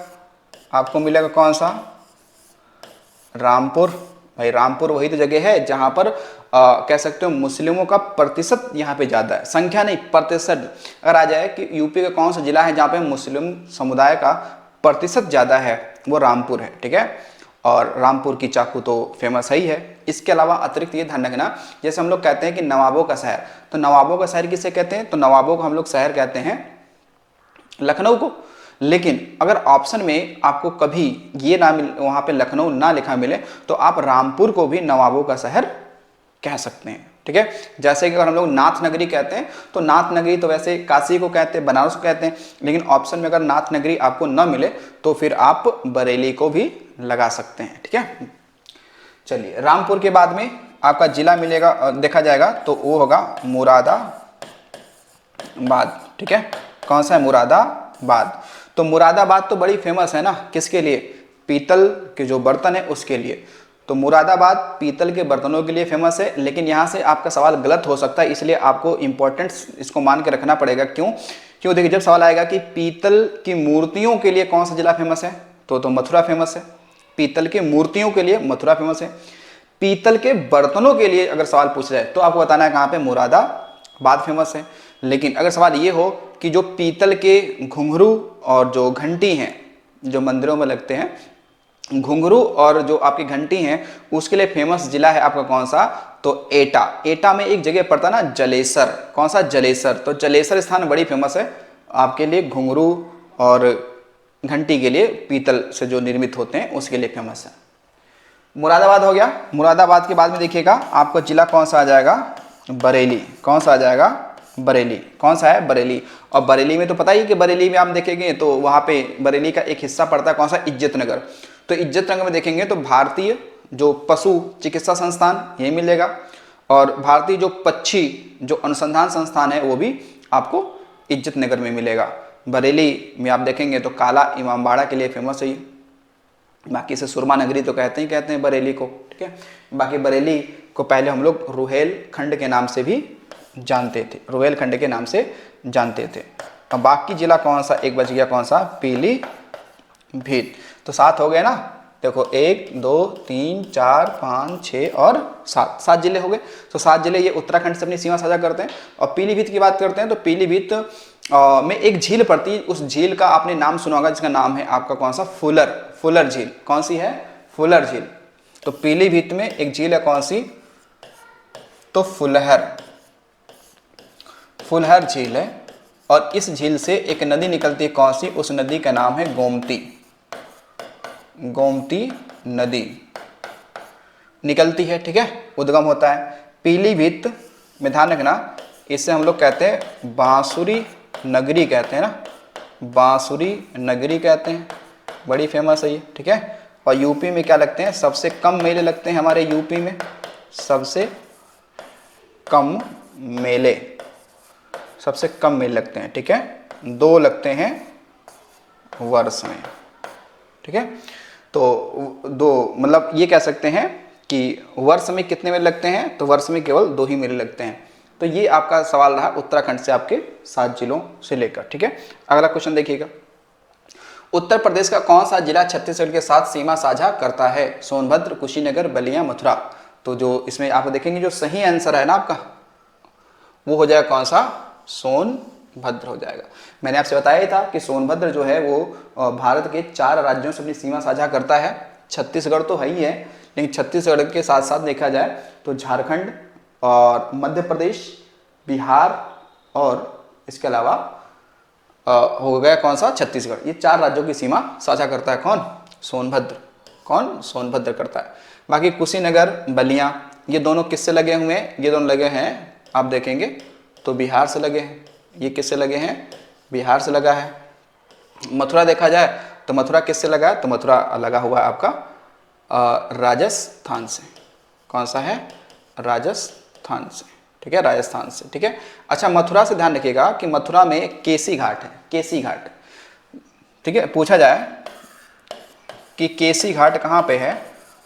आपको मिलेगा कौन सा, रामपुर। भाई रामपुर वही तो जगह है जहाँ पर कह सकते हो मुस्लिमों का प्रतिशत यहाँ पे ज़्यादा है, संख्या नहीं प्रतिशत। अगर आ जाए कि यूपी का कौन सा जिला है जहाँ पे मुस्लिम समुदाय का प्रतिशत ज़्यादा है, वो रामपुर है। ठीक है, और रामपुर की चाकू तो फेमस है ही है। इसके अलावा अतिरिक्त ये ध्यान रखना, जैसे हम लोग कहते हैं कि नवाबों का शहर, तो नवाबों का शहर किसे कहते हैं, तो नवाबों को हम लोग शहर कहते हैं लखनऊ को। लेकिन अगर ऑप्शन में आपको कभी ये ना मिल, वहाँ पे लखनऊ ना लिखा मिले, तो आप रामपुर को भी नवाबों का शहर कह सकते हैं। ठीक है, जैसे कि अगर हम लोग नाथ नगरी कहते हैं, तो नाथ नगरी तो वैसे काशी को कहते हैं, बनारस को कहते हैं, लेकिन ऑप्शन में अगर नाथ नगरी आपको न मिले तो फिर आप बरेली को भी लगा सकते हैं। ठीक है, चलिए, रामपुर के बाद में आपका जिला मिलेगा, देखा जाएगा तो वो होगा मुरादाबाद। ठीक है, कौन सा है, मुरादाबाद। तो मुरादाबाद तो बड़ी फेमस है ना, किसके लिए, पीतल के जो बर्तन है उसके लिए। तो मुरादाबाद पीतल के बर्तनों के लिए फेमस है। लेकिन यहाँ से आपका सवाल गलत हो सकता है, इसलिए आपको इंपॉर्टेंस इसको मान के रखना पड़ेगा। क्यों देखिए, जब सवाल आएगा कि पीतल की मूर्तियों के लिए कौन सा जिला फेमस है, तो मथुरा फेमस है। पीतल की मूर्तियों के लिए मथुरा फेमस है। पीतल के बर्तनों के लिए अगर सवाल पूछ जाए तो आपको बताना है कहाँ पे, मुरादाबाद फेमस है। लेकिन अगर सवाल ये हो कि जो पीतल के घुंघरू और जो घंटी हैं, जो मंदिरों में लगते हैं, घुंघरू और जो आपकी घंटी हैं, उसके लिए फेमस जिला है आपका कौन सा, तो एटा। एटा में एक जगह पड़ता है ना, जलेसर। कौन सा, जलेसर। तो जलेसर स्थान बड़ी फेमस है आपके लिए, घुंघरू और घंटी के लिए, पीतल से जो निर्मित होते हैं उसके लिए फेमस है। मुरादाबाद हो गया। मुरादाबाद के बाद में देखिएगा आपका जिला कौन सा आ जाएगा, बरेली। कौन सा आ जाएगा, बरेली। कौन सा है, बरेली। और बरेली में तो पता ही कि बरेली में आप देखेंगे तो वहाँ पे बरेली का एक हिस्सा पड़ता है कौन सा, इज्जतनगर। तो इज्जतनगर में देखेंगे तो भारतीय जो पशु चिकित्सा संस्थान यही मिलेगा, और भारतीय जो पक्षी जो अनुसंधान संस्थान है वो भी आपको इज्जतनगर में मिलेगा। बरेली में आप देखेंगे तो काला इमामबाड़ा के लिए फेमस है ये। बाकी से सुरमा नगरी तो कहते हैं बरेली को। ठीक है, बाकी बरेली को पहले हम लोग रुहेलखंड के नाम से भी जानते थे, रुहेलखंड के नाम से जानते थे। अब बाकी जिला कौन सा, एक बच गया कौन सा, पीलीभीत। तो 7 हो गए ना, देखो 1 2 3 4 5 6 और 7 जिले हो गए। तो 7 जिले ये उत्तराखंड से अपनी सीमा साझा करते हैं। और पीलीभीत की बात करते हैं तो पीलीभीत में एक झील पड़ती है, उस झील का आपने नाम सुना होगा जिसका नाम है आपका कौन सा, फुलर झील। कौन सी है, फुलर झील। तो पीलीभीत में एक झील है कौन सी, तो फुलहर झील है। और इस झील से एक नदी निकलती है कौन सी, उस नदी का नाम है गोमती नदी निकलती है। ठीक है, उद्गम होता है पीलीभीत में। ध्यान रखना, इससे हम लोग कहते हैं बांसुरी नगरी कहते हैं ना, बांसुरी नगरी कहते हैं, बड़ी फेमस है ये, ठीक है। और यूपी में क्या लगते हैं, सबसे कम मेले लगते हैं हमारे यूपी में, सबसे कम मेले, सबसे कम मेले लगते हैं, ठीक है। 2 लगते हैं वर्ष में, ठीक है। तो 2 मतलब ये कह सकते हैं कि वर्ष में कितने मेले लगते हैं, तो वर्ष में केवल 2 ही मेले लगते हैं। तो ये आपका सवाल रहा उत्तराखंड से आपके 7 जिलों से लेकर, ठीक है। अगला क्वेश्चन देखिएगा, उत्तर प्रदेश का कौन सा जिला छत्तीसगढ़ के साथ सीमा साझा करता है, सोनभद्र, कुशीनगर, बलिया, मथुरा। तो जो इसमें आप देखेंगे जो सही आंसर है ना आपका, वो हो जाएगा कौन सा, सोनभद्र हो जाएगा। मैंने आपसे बताया ही था कि सोनभद्र जो है वो भारत के 4 राज्यों से अपनी सीमा साझा करता है। छत्तीसगढ़ तो है ही है, लेकिन छत्तीसगढ़ के साथ साथ देखा जाए तो झारखंड और मध्य प्रदेश, बिहार और इसके अलावा हो गया कौन सा, छत्तीसगढ़। ये 4 राज्यों की सीमा साझा करता है कौन, सोनभद्र। कौन, सोनभद्र करता है। बाकी कुशीनगर, बलिया, ये दोनों किससे लगे हुए हैं, ये दोनों लगे हैं आप देखेंगे तो बिहार से लगे हैं। ये किससे लगे हैं, बिहार से लगा है। मथुरा देखा जाए तो मथुरा किससे लगा है, तो मथुरा लगा हुआ है आपका राजस्थान से। कौन सा है, राजस्थान से, ठीक है, राजस्थान से, ठीक है। अच्छा, मथुरा से ध्यान रखिएगा कि मथुरा में केसी घाट है, केसी घाट, ठीक है। पूछा जाए कि केसी घाट कहाँ पे है,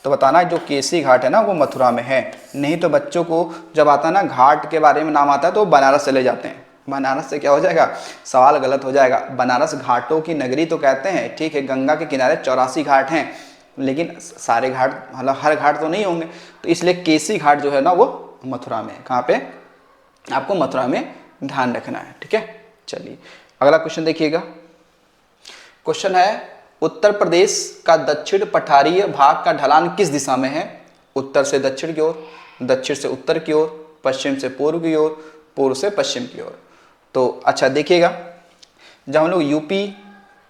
तो बताना जो केसी घाट है ना वो मथुरा में है। नहीं तो बच्चों को जब आता है ना घाट के बारे में नाम आता है तो बनारस चले जाते हैं। बनारस से क्या हो जाएगा, सवाल गलत हो जाएगा। बनारस घाटों की नगरी तो कहते हैं, ठीक है, गंगा के किनारे 84 घाट हैं, लेकिन सारे घाट मतलब हर घाट तो नहीं होंगे, तो इसलिए केसी घाट जो है ना वो मथुरा में है। कहाँ पे, आपको मथुरा में ध्यान रखना है, ठीक है। चलिए अगला क्वेश्चन देखिएगा। क्वेश्चन है, उत्तर प्रदेश का दक्षिण पठारीय भाग का ढलान किस दिशा में है, उत्तर से दक्षिण की ओर, दक्षिण से उत्तर की ओर, पश्चिम से पूर्व की ओर, पूर्व से पश्चिम की ओर। तो अच्छा देखिएगा, जब हम लोग यूपी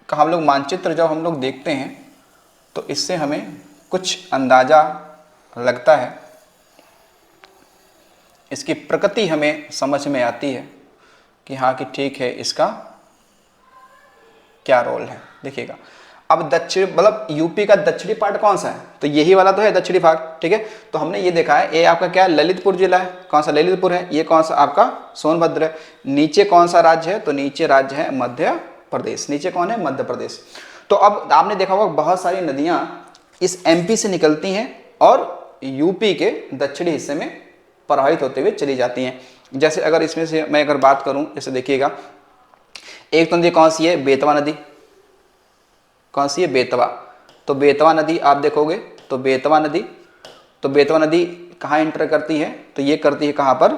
का हम लोग मानचित्र जब हम लोग देखते हैं तो इससे हमें कुछ अंदाज़ा लगता है, इसकी प्रकृति हमें समझ में आती है कि हाँ कि ठीक है इसका क्या रोल है। देखिएगा, अब दक्षिण मतलब यूपी का दक्षिणी पार्ट कौन सा है, तो यही वाला तो है दक्षिणी भाग, ठीक है। तो हमने ये देखा है, ये आपका क्या है, ललितपुर जिला है। कौन सा, ललितपुर है। ये कौन सा आपका, सोनभद्र है। नीचे कौन सा राज्य है, तो नीचे राज्य है मध्य प्रदेश। नीचे कौन है, मध्य प्रदेश। तो अब आपने देखा होगा बहुत सारी नदियां इस एमपी से निकलती हैं और यूपी के दक्षिणी हिस्से में प्रवाहित होते हुए चली जाती हैं। जैसे अगर इसमें से मैं अगर बात करूं, जैसे देखिएगा, एक तो नदी कौन सी है, बेतवा नदी। कौन सी है, बेतवा। तो बेतवा नदी आप देखोगे तो बेतवा नदी कहाँ इंटर करती है, तो ये करती है कहाँ पर,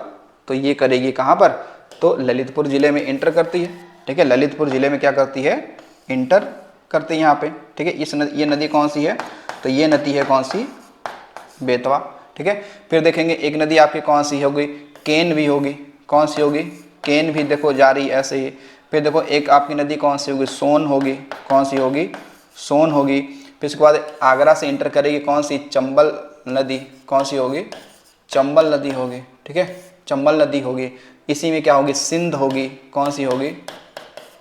तो ये करेगी कहाँ पर, तो ललितपुर जिले में इंटर करती है, ठीक है। ललितपुर जिले में क्या करती है, इंटर करती है यहाँ पे, ठीक है। ये नदी कौन सी है, तो ये नदी है कौन सी, बेतवा, ठीक है। फिर देखेंगे एक नदी आपकी कौन सी होगी, केन भी होगी। कौन सी होगी, केन भी देखो जा रही ऐसे ही। फिर देखो एक आपकी नदी कौन सी होगी, सोन होगी। कौन सी होगी, सोन होगी। फिर उसके बाद आगरा से इंटर करेगी कौन सी, चंबल नदी। कौन सी होगी, चंबल नदी होगी, ठीक है, चंबल नदी होगी। इसी में क्या होगी, सिंध होगी। कौन सी होगी,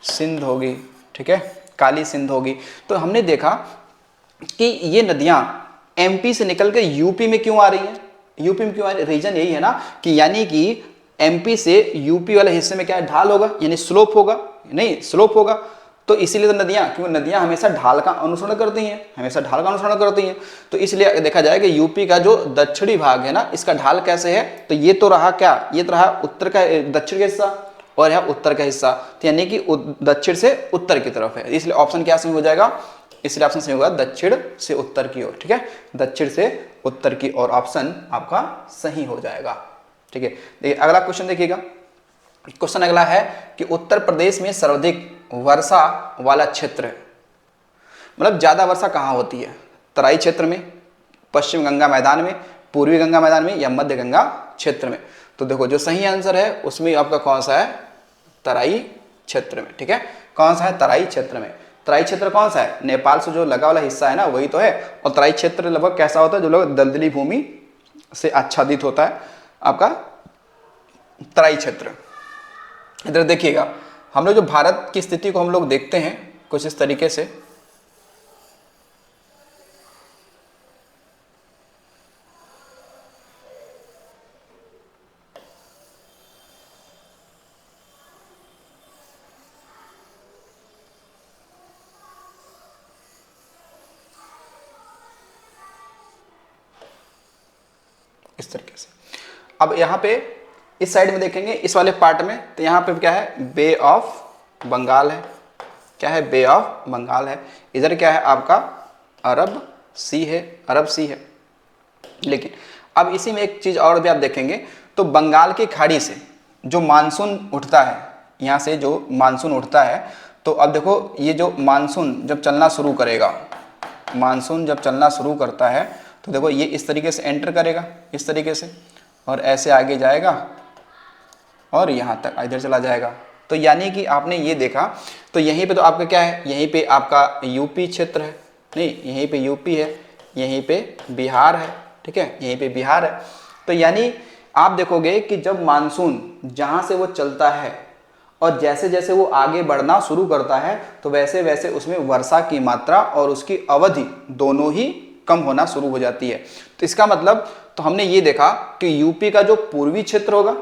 सिंध होगी, ठीक है, काली सिंध होगी। तो हमने देखा कि ये नदियाँ एमपी से निकल के यूपी में क्यों आ रही हैं, यूपी में क्यों आ रही है, रीजन यही है ना कि यानी कि एमपी से यूपी वाले हिस्से में क्या है, ढाल होगा, यानी स्लोप होगा, नहीं स्लोप होगा। तो इसीलिए तो नदियाँ, क्योंकि नदियाँ हमेशा ढाल का अनुसरण करती हैं, हमेशा ढाल का अनुसरण करती हैं। तो इसलिए देखा जाए कि यूपी का जो दक्षिणी भाग है ना, इसका ढाल कैसे है, तो ये तो रहा क्या, ये तो रहा उत्तर का, दक्षिण का हिस्सा, और यह उत्तर का हिस्सा, तो यानी कि दक्षिण से उत्तर की तरफ है। इसलिए ऑप्शन क्या सही हो जाएगा, इसलिए ऑप्शन सही होगा दक्षिण से उत्तर की ओर, ठीक है, दक्षिण से उत्तर की ओर ऑप्शन आपका सही हो जाएगा, ठीक है। देखिए अगला क्वेश्चन देखिएगा। क्वेश्चन अगला है कि उत्तर प्रदेश में सर्वाधिक वर्षा वाला क्षेत्र है, मतलब ज्यादा वर्षा कहाँ होती है, तराई क्षेत्र में, पश्चिम गंगा मैदान में, पूर्वी गंगा मैदान में, या मध्य गंगा क्षेत्र में। तो देखो जो सही आंसर है उसमें आपका कौन सा है, तराई क्षेत्र में, ठीक है। कौन सा है, तराई क्षेत्र में। तराई क्षेत्र कौन सा है, नेपाल से जो लगा वाला हिस्सा है ना वही तो है। और तराई क्षेत्र लगभग कैसा होता है, जो लोग दलदली भूमि से आच्छादित होता है आपका तराई क्षेत्र। इधर देखिएगा, हम लोग जो भारत की स्थिति को हम लोग देखते हैं कुछ इस तरीके से, इस तरीके से। अब यहाँ पे इस साइड में देखेंगे, इस वाले पार्ट में, तो यहाँ पे क्या है, बे ऑफ बंगाल है। क्या है, बे ऑफ बंगाल है। इधर क्या है आपका, अरब सी है, अरब सी है। लेकिन अब इसी में एक चीज और भी आप देखेंगे, तो बंगाल की खाड़ी से जो मानसून उठता है, यहाँ से जो मानसून उठता है, तो अब देखो ये जो मानसून जब चलना शुरू करेगा, मानसून जब चलना शुरू करता है तो देखो ये इस तरीके से एंटर करेगा, इस तरीके से, और ऐसे आगे जाएगा और यहाँ तक इधर चला जाएगा। तो यानी कि आपने ये देखा, तो यहीं पे तो आपका क्या है, यहीं पे आपका यूपी क्षेत्र है, नहीं यहीं पे यूपी है, यहीं पे बिहार है, ठीक है, यहीं पे बिहार है। तो यानी आप देखोगे कि जब मानसून जहाँ से वो चलता है और जैसे जैसे वो आगे बढ़ना शुरू करता है, तो वैसे वैसे उसमें वर्षा की मात्रा और उसकी अवधि दोनों ही कम होना शुरू हो जाती है। तो इसका मतलब, तो हमने ये देखा कि यूपी का जो पूर्वी क्षेत्र होगा,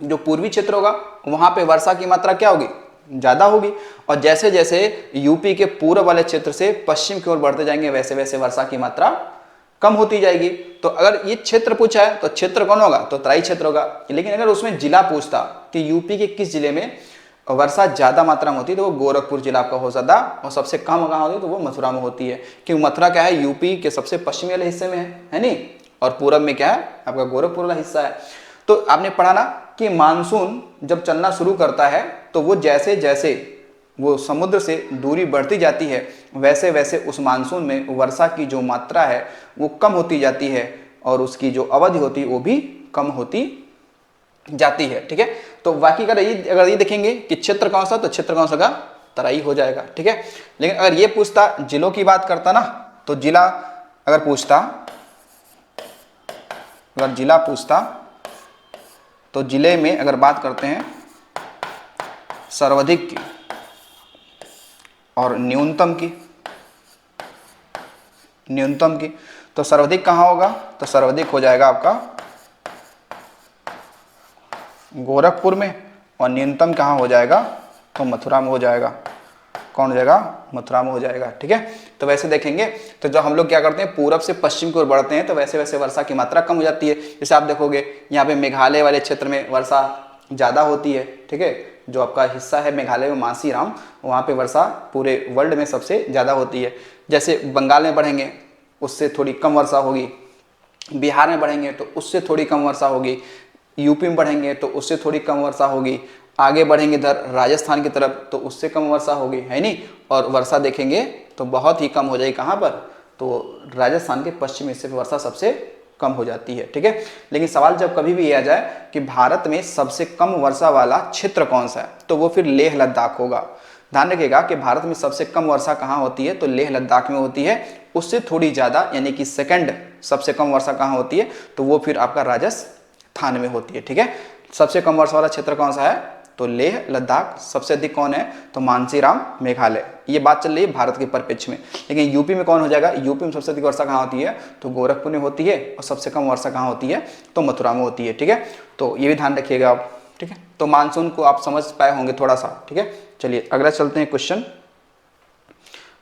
जो पूर्वी क्षेत्र होगा वहां पे वर्षा की मात्रा क्या होगी, ज्यादा होगी, और जैसे जैसे यूपी के पूर्व वाले क्षेत्र से पश्चिम की ओर बढ़ते जाएंगे, वैसे वैसे वर्षा की मात्रा कम होती जाएगी। तो अगर ये क्षेत्र पूछा है तो क्षेत्र कौन होगा, तो तराई क्षेत्र होगा। लेकिन अगर उसमें जिला पूछता कि यूपी के किस जिले में वर्षा ज्यादा मात्रा में होती है, तो वो गोरखपुर जिला आपका हो जाता, और सबसे कम कहाँ होती है, तो वो मथुरा में होती है। क्योंकि मथुरा क्या है, यूपी के सबसे पश्चिमी वाले हिस्से में है नहीं, और पूरब में क्या है आपका गोरखपुर वाला हिस्सा है। तो आपने पढ़ा ना कि मानसून जब चलना शुरू करता है, तो वो जैसे जैसे वो समुद्र से दूरी बढ़ती जाती है, वैसे वैसे उस मानसून में वर्षा की जो मात्रा है वो कम होती जाती है, और उसकी जो अवधि होती है वो भी कम होती जाती है, ठीक है। तो बाकी अगर ये देखेंगे कि क्षेत्र कौन सा, तो क्षेत्र कौन सा का, तराई हो जाएगा, ठीक है। लेकिन अगर ये पूछता, जिलों की बात करता ना, तो जिला अगर पूछता, अगर जिला पूछता, तो जिले में अगर बात करते हैं सर्वाधिक की और न्यूनतम की, न्यूनतम की, तो सर्वाधिक कहाँ होगा, तो सर्वाधिक हो जाएगा आपका गोरखपुर में, और न्यूनतम कहाँ हो जाएगा, तो मथुरा में हो जाएगा। कौन हो जाएगा, मथुरा में हो जाएगा, ठीक है। तो वैसे देखेंगे, तो जब हम लोग क्या करते हैं, पूरब से पश्चिम की ओर बढ़ते हैं, तो वैसे वैसे वर्षा की मात्रा कम हो जाती है। जैसे आप देखोगे यहाँ पे मेघालय वाले क्षेत्र में वर्षा ज़्यादा होती है, ठीक है। जो आपका हिस्सा है मेघालय में मासीराम, वहाँ पे वर्षा पूरे वर्ल्ड में सबसे ज़्यादा होती है। जैसे बंगाल में बढ़ेंगे उससे थोड़ी कम वर्षा होगी, बिहार में बढ़ेंगे तो उससे थोड़ी कम वर्षा होगी, यूपी में बढ़ेंगे तो उससे थोड़ी कम वर्षा होगी, आगे बढ़ेंगे इधर राजस्थान की तरफ तो उससे कम वर्षा होगी, है नहीं। और वर्षा देखेंगे तो बहुत ही कम हो जाएगी, कहाँ पर, तो राजस्थान के पश्चिमी हिस्से पर वर्षा सबसे कम हो जाती है, ठीक है। लेकिन सवाल जब कभी भी ये आ जाए कि भारत में सबसे कम वर्षा वाला क्षेत्र कौन सा है, तो वो फिर लेह लद्दाख होगा। ध्यान रखिएगा कि भारत में सबसे कम वर्षा कहाँ होती है, तो लेह लद्दाख में होती है। उससे थोड़ी ज़्यादा यानी कि सेकंड सबसे कम वर्षा कहाँ होती है, तो वो फिर आपका राजस्थान में होती है, ठीक है। सबसे कम वर्षा वाला क्षेत्र कौन सा है, तो लेह लद्दाख। सबसे अधिक कौन है, तो मानसीराम मेघालय। ये बात चल रही है भारत के परिप्रेक्ष्य में। लेकिन यूपी में कौन हो जाएगा, यूपी में सबसे अधिक वर्षा कहाँ होती है, तो गोरखपुर में होती है, और सबसे कम वर्षा कहाँ होती है, तो मथुरा में होती है, ठीक है। तो ये भी ध्यान रखिएगा आप, ठीक है। तो मानसून को आप समझ पाए होंगे थोड़ा सा, ठीक है। चलिए अगला चलते हैं, क्वेश्चन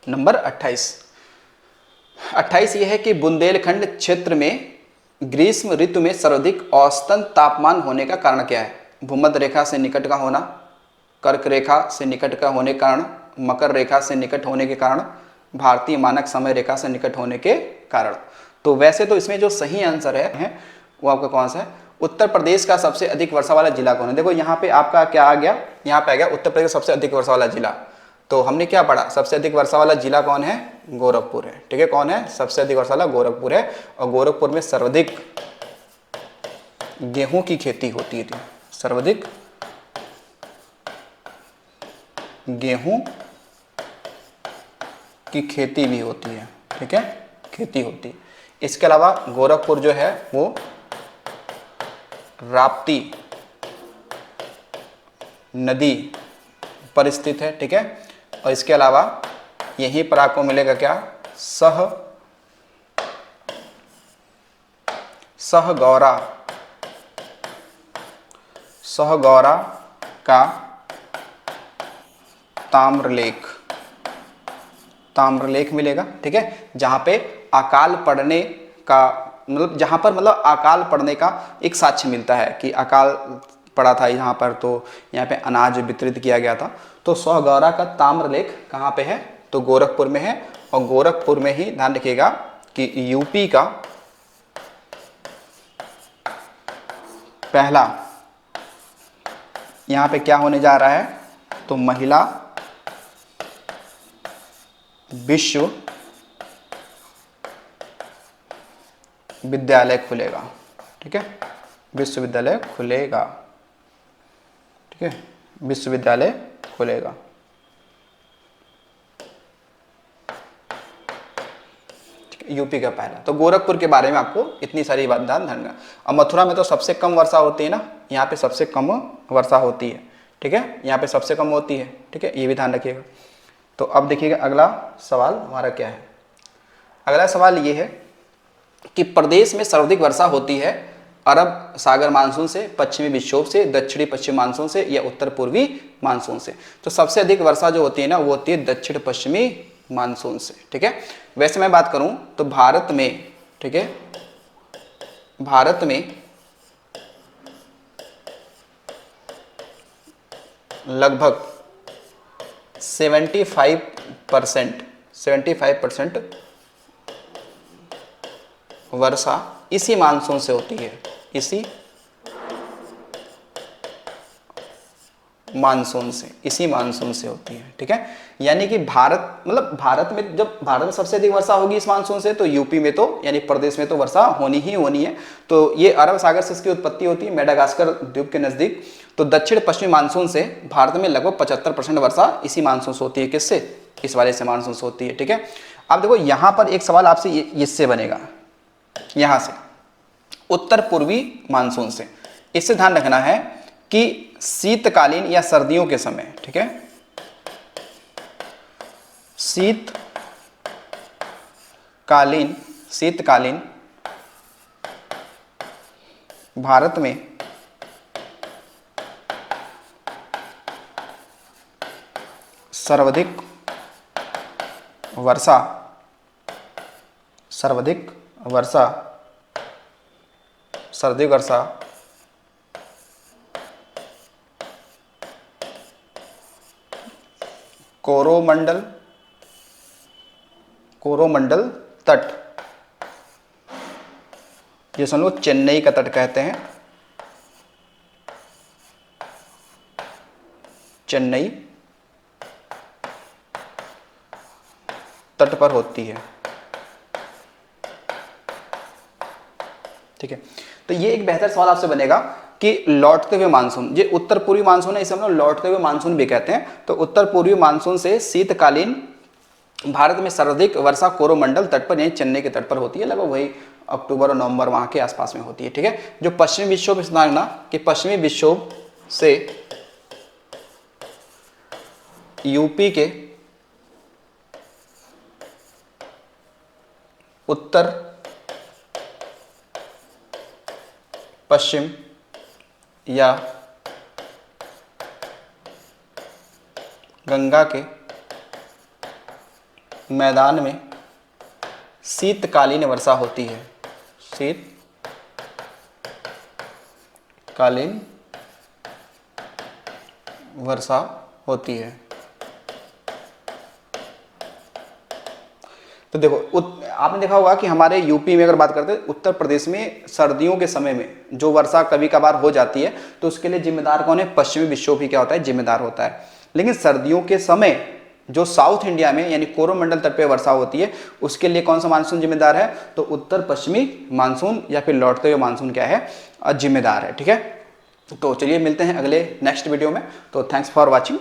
नंबर 28। 28 ये है कि बुंदेलखंड क्षेत्र में ग्रीष्म ऋतु में सर्वाधिक औसतन तापमान होने का कारण क्या है। भूमध्य रेखा से निकट का होना, कर्क रेखा से निकट का होने के कारण, मकर रेखा से निकट होने के कारण, भारतीय मानक समय रेखा से निकट होने के कारण। तो वैसे तो इसमें जो सही आंसर है वो आपका कौन सा है, उत्तर प्रदेश का सबसे अधिक वर्षा वाला जिला कौन है। देखो यहाँ पे आपका क्या आ गया, यहाँ पे आ गया उत्तर प्रदेश का सबसे अधिक वर्षा वाला जिला। तो हमने क्या पढ़ा, सबसे अधिक वर्षा वाला जिला कौन है, गोरखपुर है, ठीक है। कौन है, सबसे अधिक वर्षा वाला गोरखपुर है, और गोरखपुर में सर्वाधिक गेहूं की खेती होती है, सर्वाधिक गेहूं की खेती भी होती है, ठीक है, खेती होती है। इसके अलावा गोरखपुर जो है वो राप्ती नदी पर स्थित है, ठीक है। और इसके अलावा यहीं पर आपको मिलेगा क्या, सहगौरा का ताम्रलेख मिलेगा, ठीक है। जहां पे अकाल पड़ने का मतलब, जहां पर मतलब अकाल पड़ने का एक साक्ष्य मिलता है कि अकाल पड़ा था यहाँ पर, तो यहाँ पे अनाज वितरित किया गया था। तो सहगौरा का ताम्रलेख कहाँ पे है, तो गोरखपुर में है। और गोरखपुर में ही ध्यान रखिएगा कि यूपी का पहला यहाँ पे क्या होने जा रहा है, तो महिला विश्वविद्यालय खुलेगा, ठीक है। विश्वविद्यालय खुलेगा, ठीक है, विश्वविद्यालय खुलेगा। यूपी का पहला। तो गोरखपुर के बारे में आपको इतनी सारी बात ध्यान रखना। और मथुरा में तो सबसे कम वर्षा होती है ना, यहाँ पे सबसे कम वर्षा होती है, ठीक है, यहाँ पे सबसे कम होती है, ठीक है, ये भी ध्यान रखिएगा। तो अब देखिएगा अगला सवाल हमारा क्या है। अगला सवाल ये है कि प्रदेश में सर्वाधिक वर्षा होती है अरब सागर मानसून से, पश्चिमी विक्षोभ से, दक्षिणी पश्चिम मानसून से या उत्तर पूर्वी मानसून से। तो सबसे अधिक वर्षा जो होती है ना, वो होती है दक्षिण पश्चिमी मानसून से, ठीक है। वैसे मैं बात करूं तो भारत में, ठीक है, भारत में लगभग 75% वर्षा इसी मानसून से होती है, इसी मानसून से होती है, ठीक है। यानी कि भारत मतलब भारत में, जब भारत में सबसे अधिक वर्षा होगी इस मानसून से, तो यूपी में तो यानी प्रदेश में तो वर्षा होनी ही होनी है। तो ये अरब सागर से इसकी उत्पत्ति होती है, मेडागास्कर द्वीप के नजदीक। तो दक्षिण पश्चिमी मानसून से भारत में लगभग 75% वर्षा इसी मानसून से होती है। किससे, इस वाले से मानसून से होती है, ठीक है। अब देखो यहाँ पर एक सवाल आपसे इससे बनेगा, यहाँ से उत्तर पूर्वी मानसून से। इससे ध्यान रखना है कि शीतकालीन या सर्दियों के समय, ठीक है, शीतकालीन भारत में सर्वाधिक वर्षा कोरोमंडल तट, जिसे हम लोग चेन्नई का तट कहते हैं, चेन्नई तट पर होती है, ठीक है। तो ये एक बेहतर सवाल आपसे बनेगा कि लौटते हुए मानसून, ये उत्तर पूर्वी मानसून है, इसे हम लोग लौटते हुए मानसून भी कहते हैं। तो उत्तर पूर्वी मानसून से शीतकालीन भारत में सर्वाधिक वर्षा कोरोमंडल तट पर यानी चेन्नई के तट पर होती है, लगभग वही अक्टूबर और नवंबर वहां के आसपास में होती है, ठीक है। जो पश्चिमी विक्षोभ, समझना कि पश्चिमी विक्षोभ से यूपी के उत्तर पश्चिम या गंगा के मैदान में शीतकालीन वर्षा होती है, शीतकालीन वर्षा होती है। तो देखो आपने देखा होगा कि हमारे यूपी में अगर बात करते हैं, उत्तर प्रदेश में सर्दियों के समय में जो वर्षा कभी कभार हो जाती है, तो उसके लिए जिम्मेदार कौन है, पश्चिमी विक्षोभ ही क्या होता है, जिम्मेदार होता है। लेकिन सर्दियों के समय जो साउथ इंडिया में यानी कोरोमंडल तट पे वर्षा होती है, उसके लिए कौन सा मानसून जिम्मेदार है, तो उत्तर पश्चिमी मानसून या फिर लौटते हुए मानसून क्या है, जिम्मेदार है, ठीक है। तो चलिए मिलते हैं अगले नेक्स्ट वीडियो में। तो थैंक्स फॉर वॉचिंग।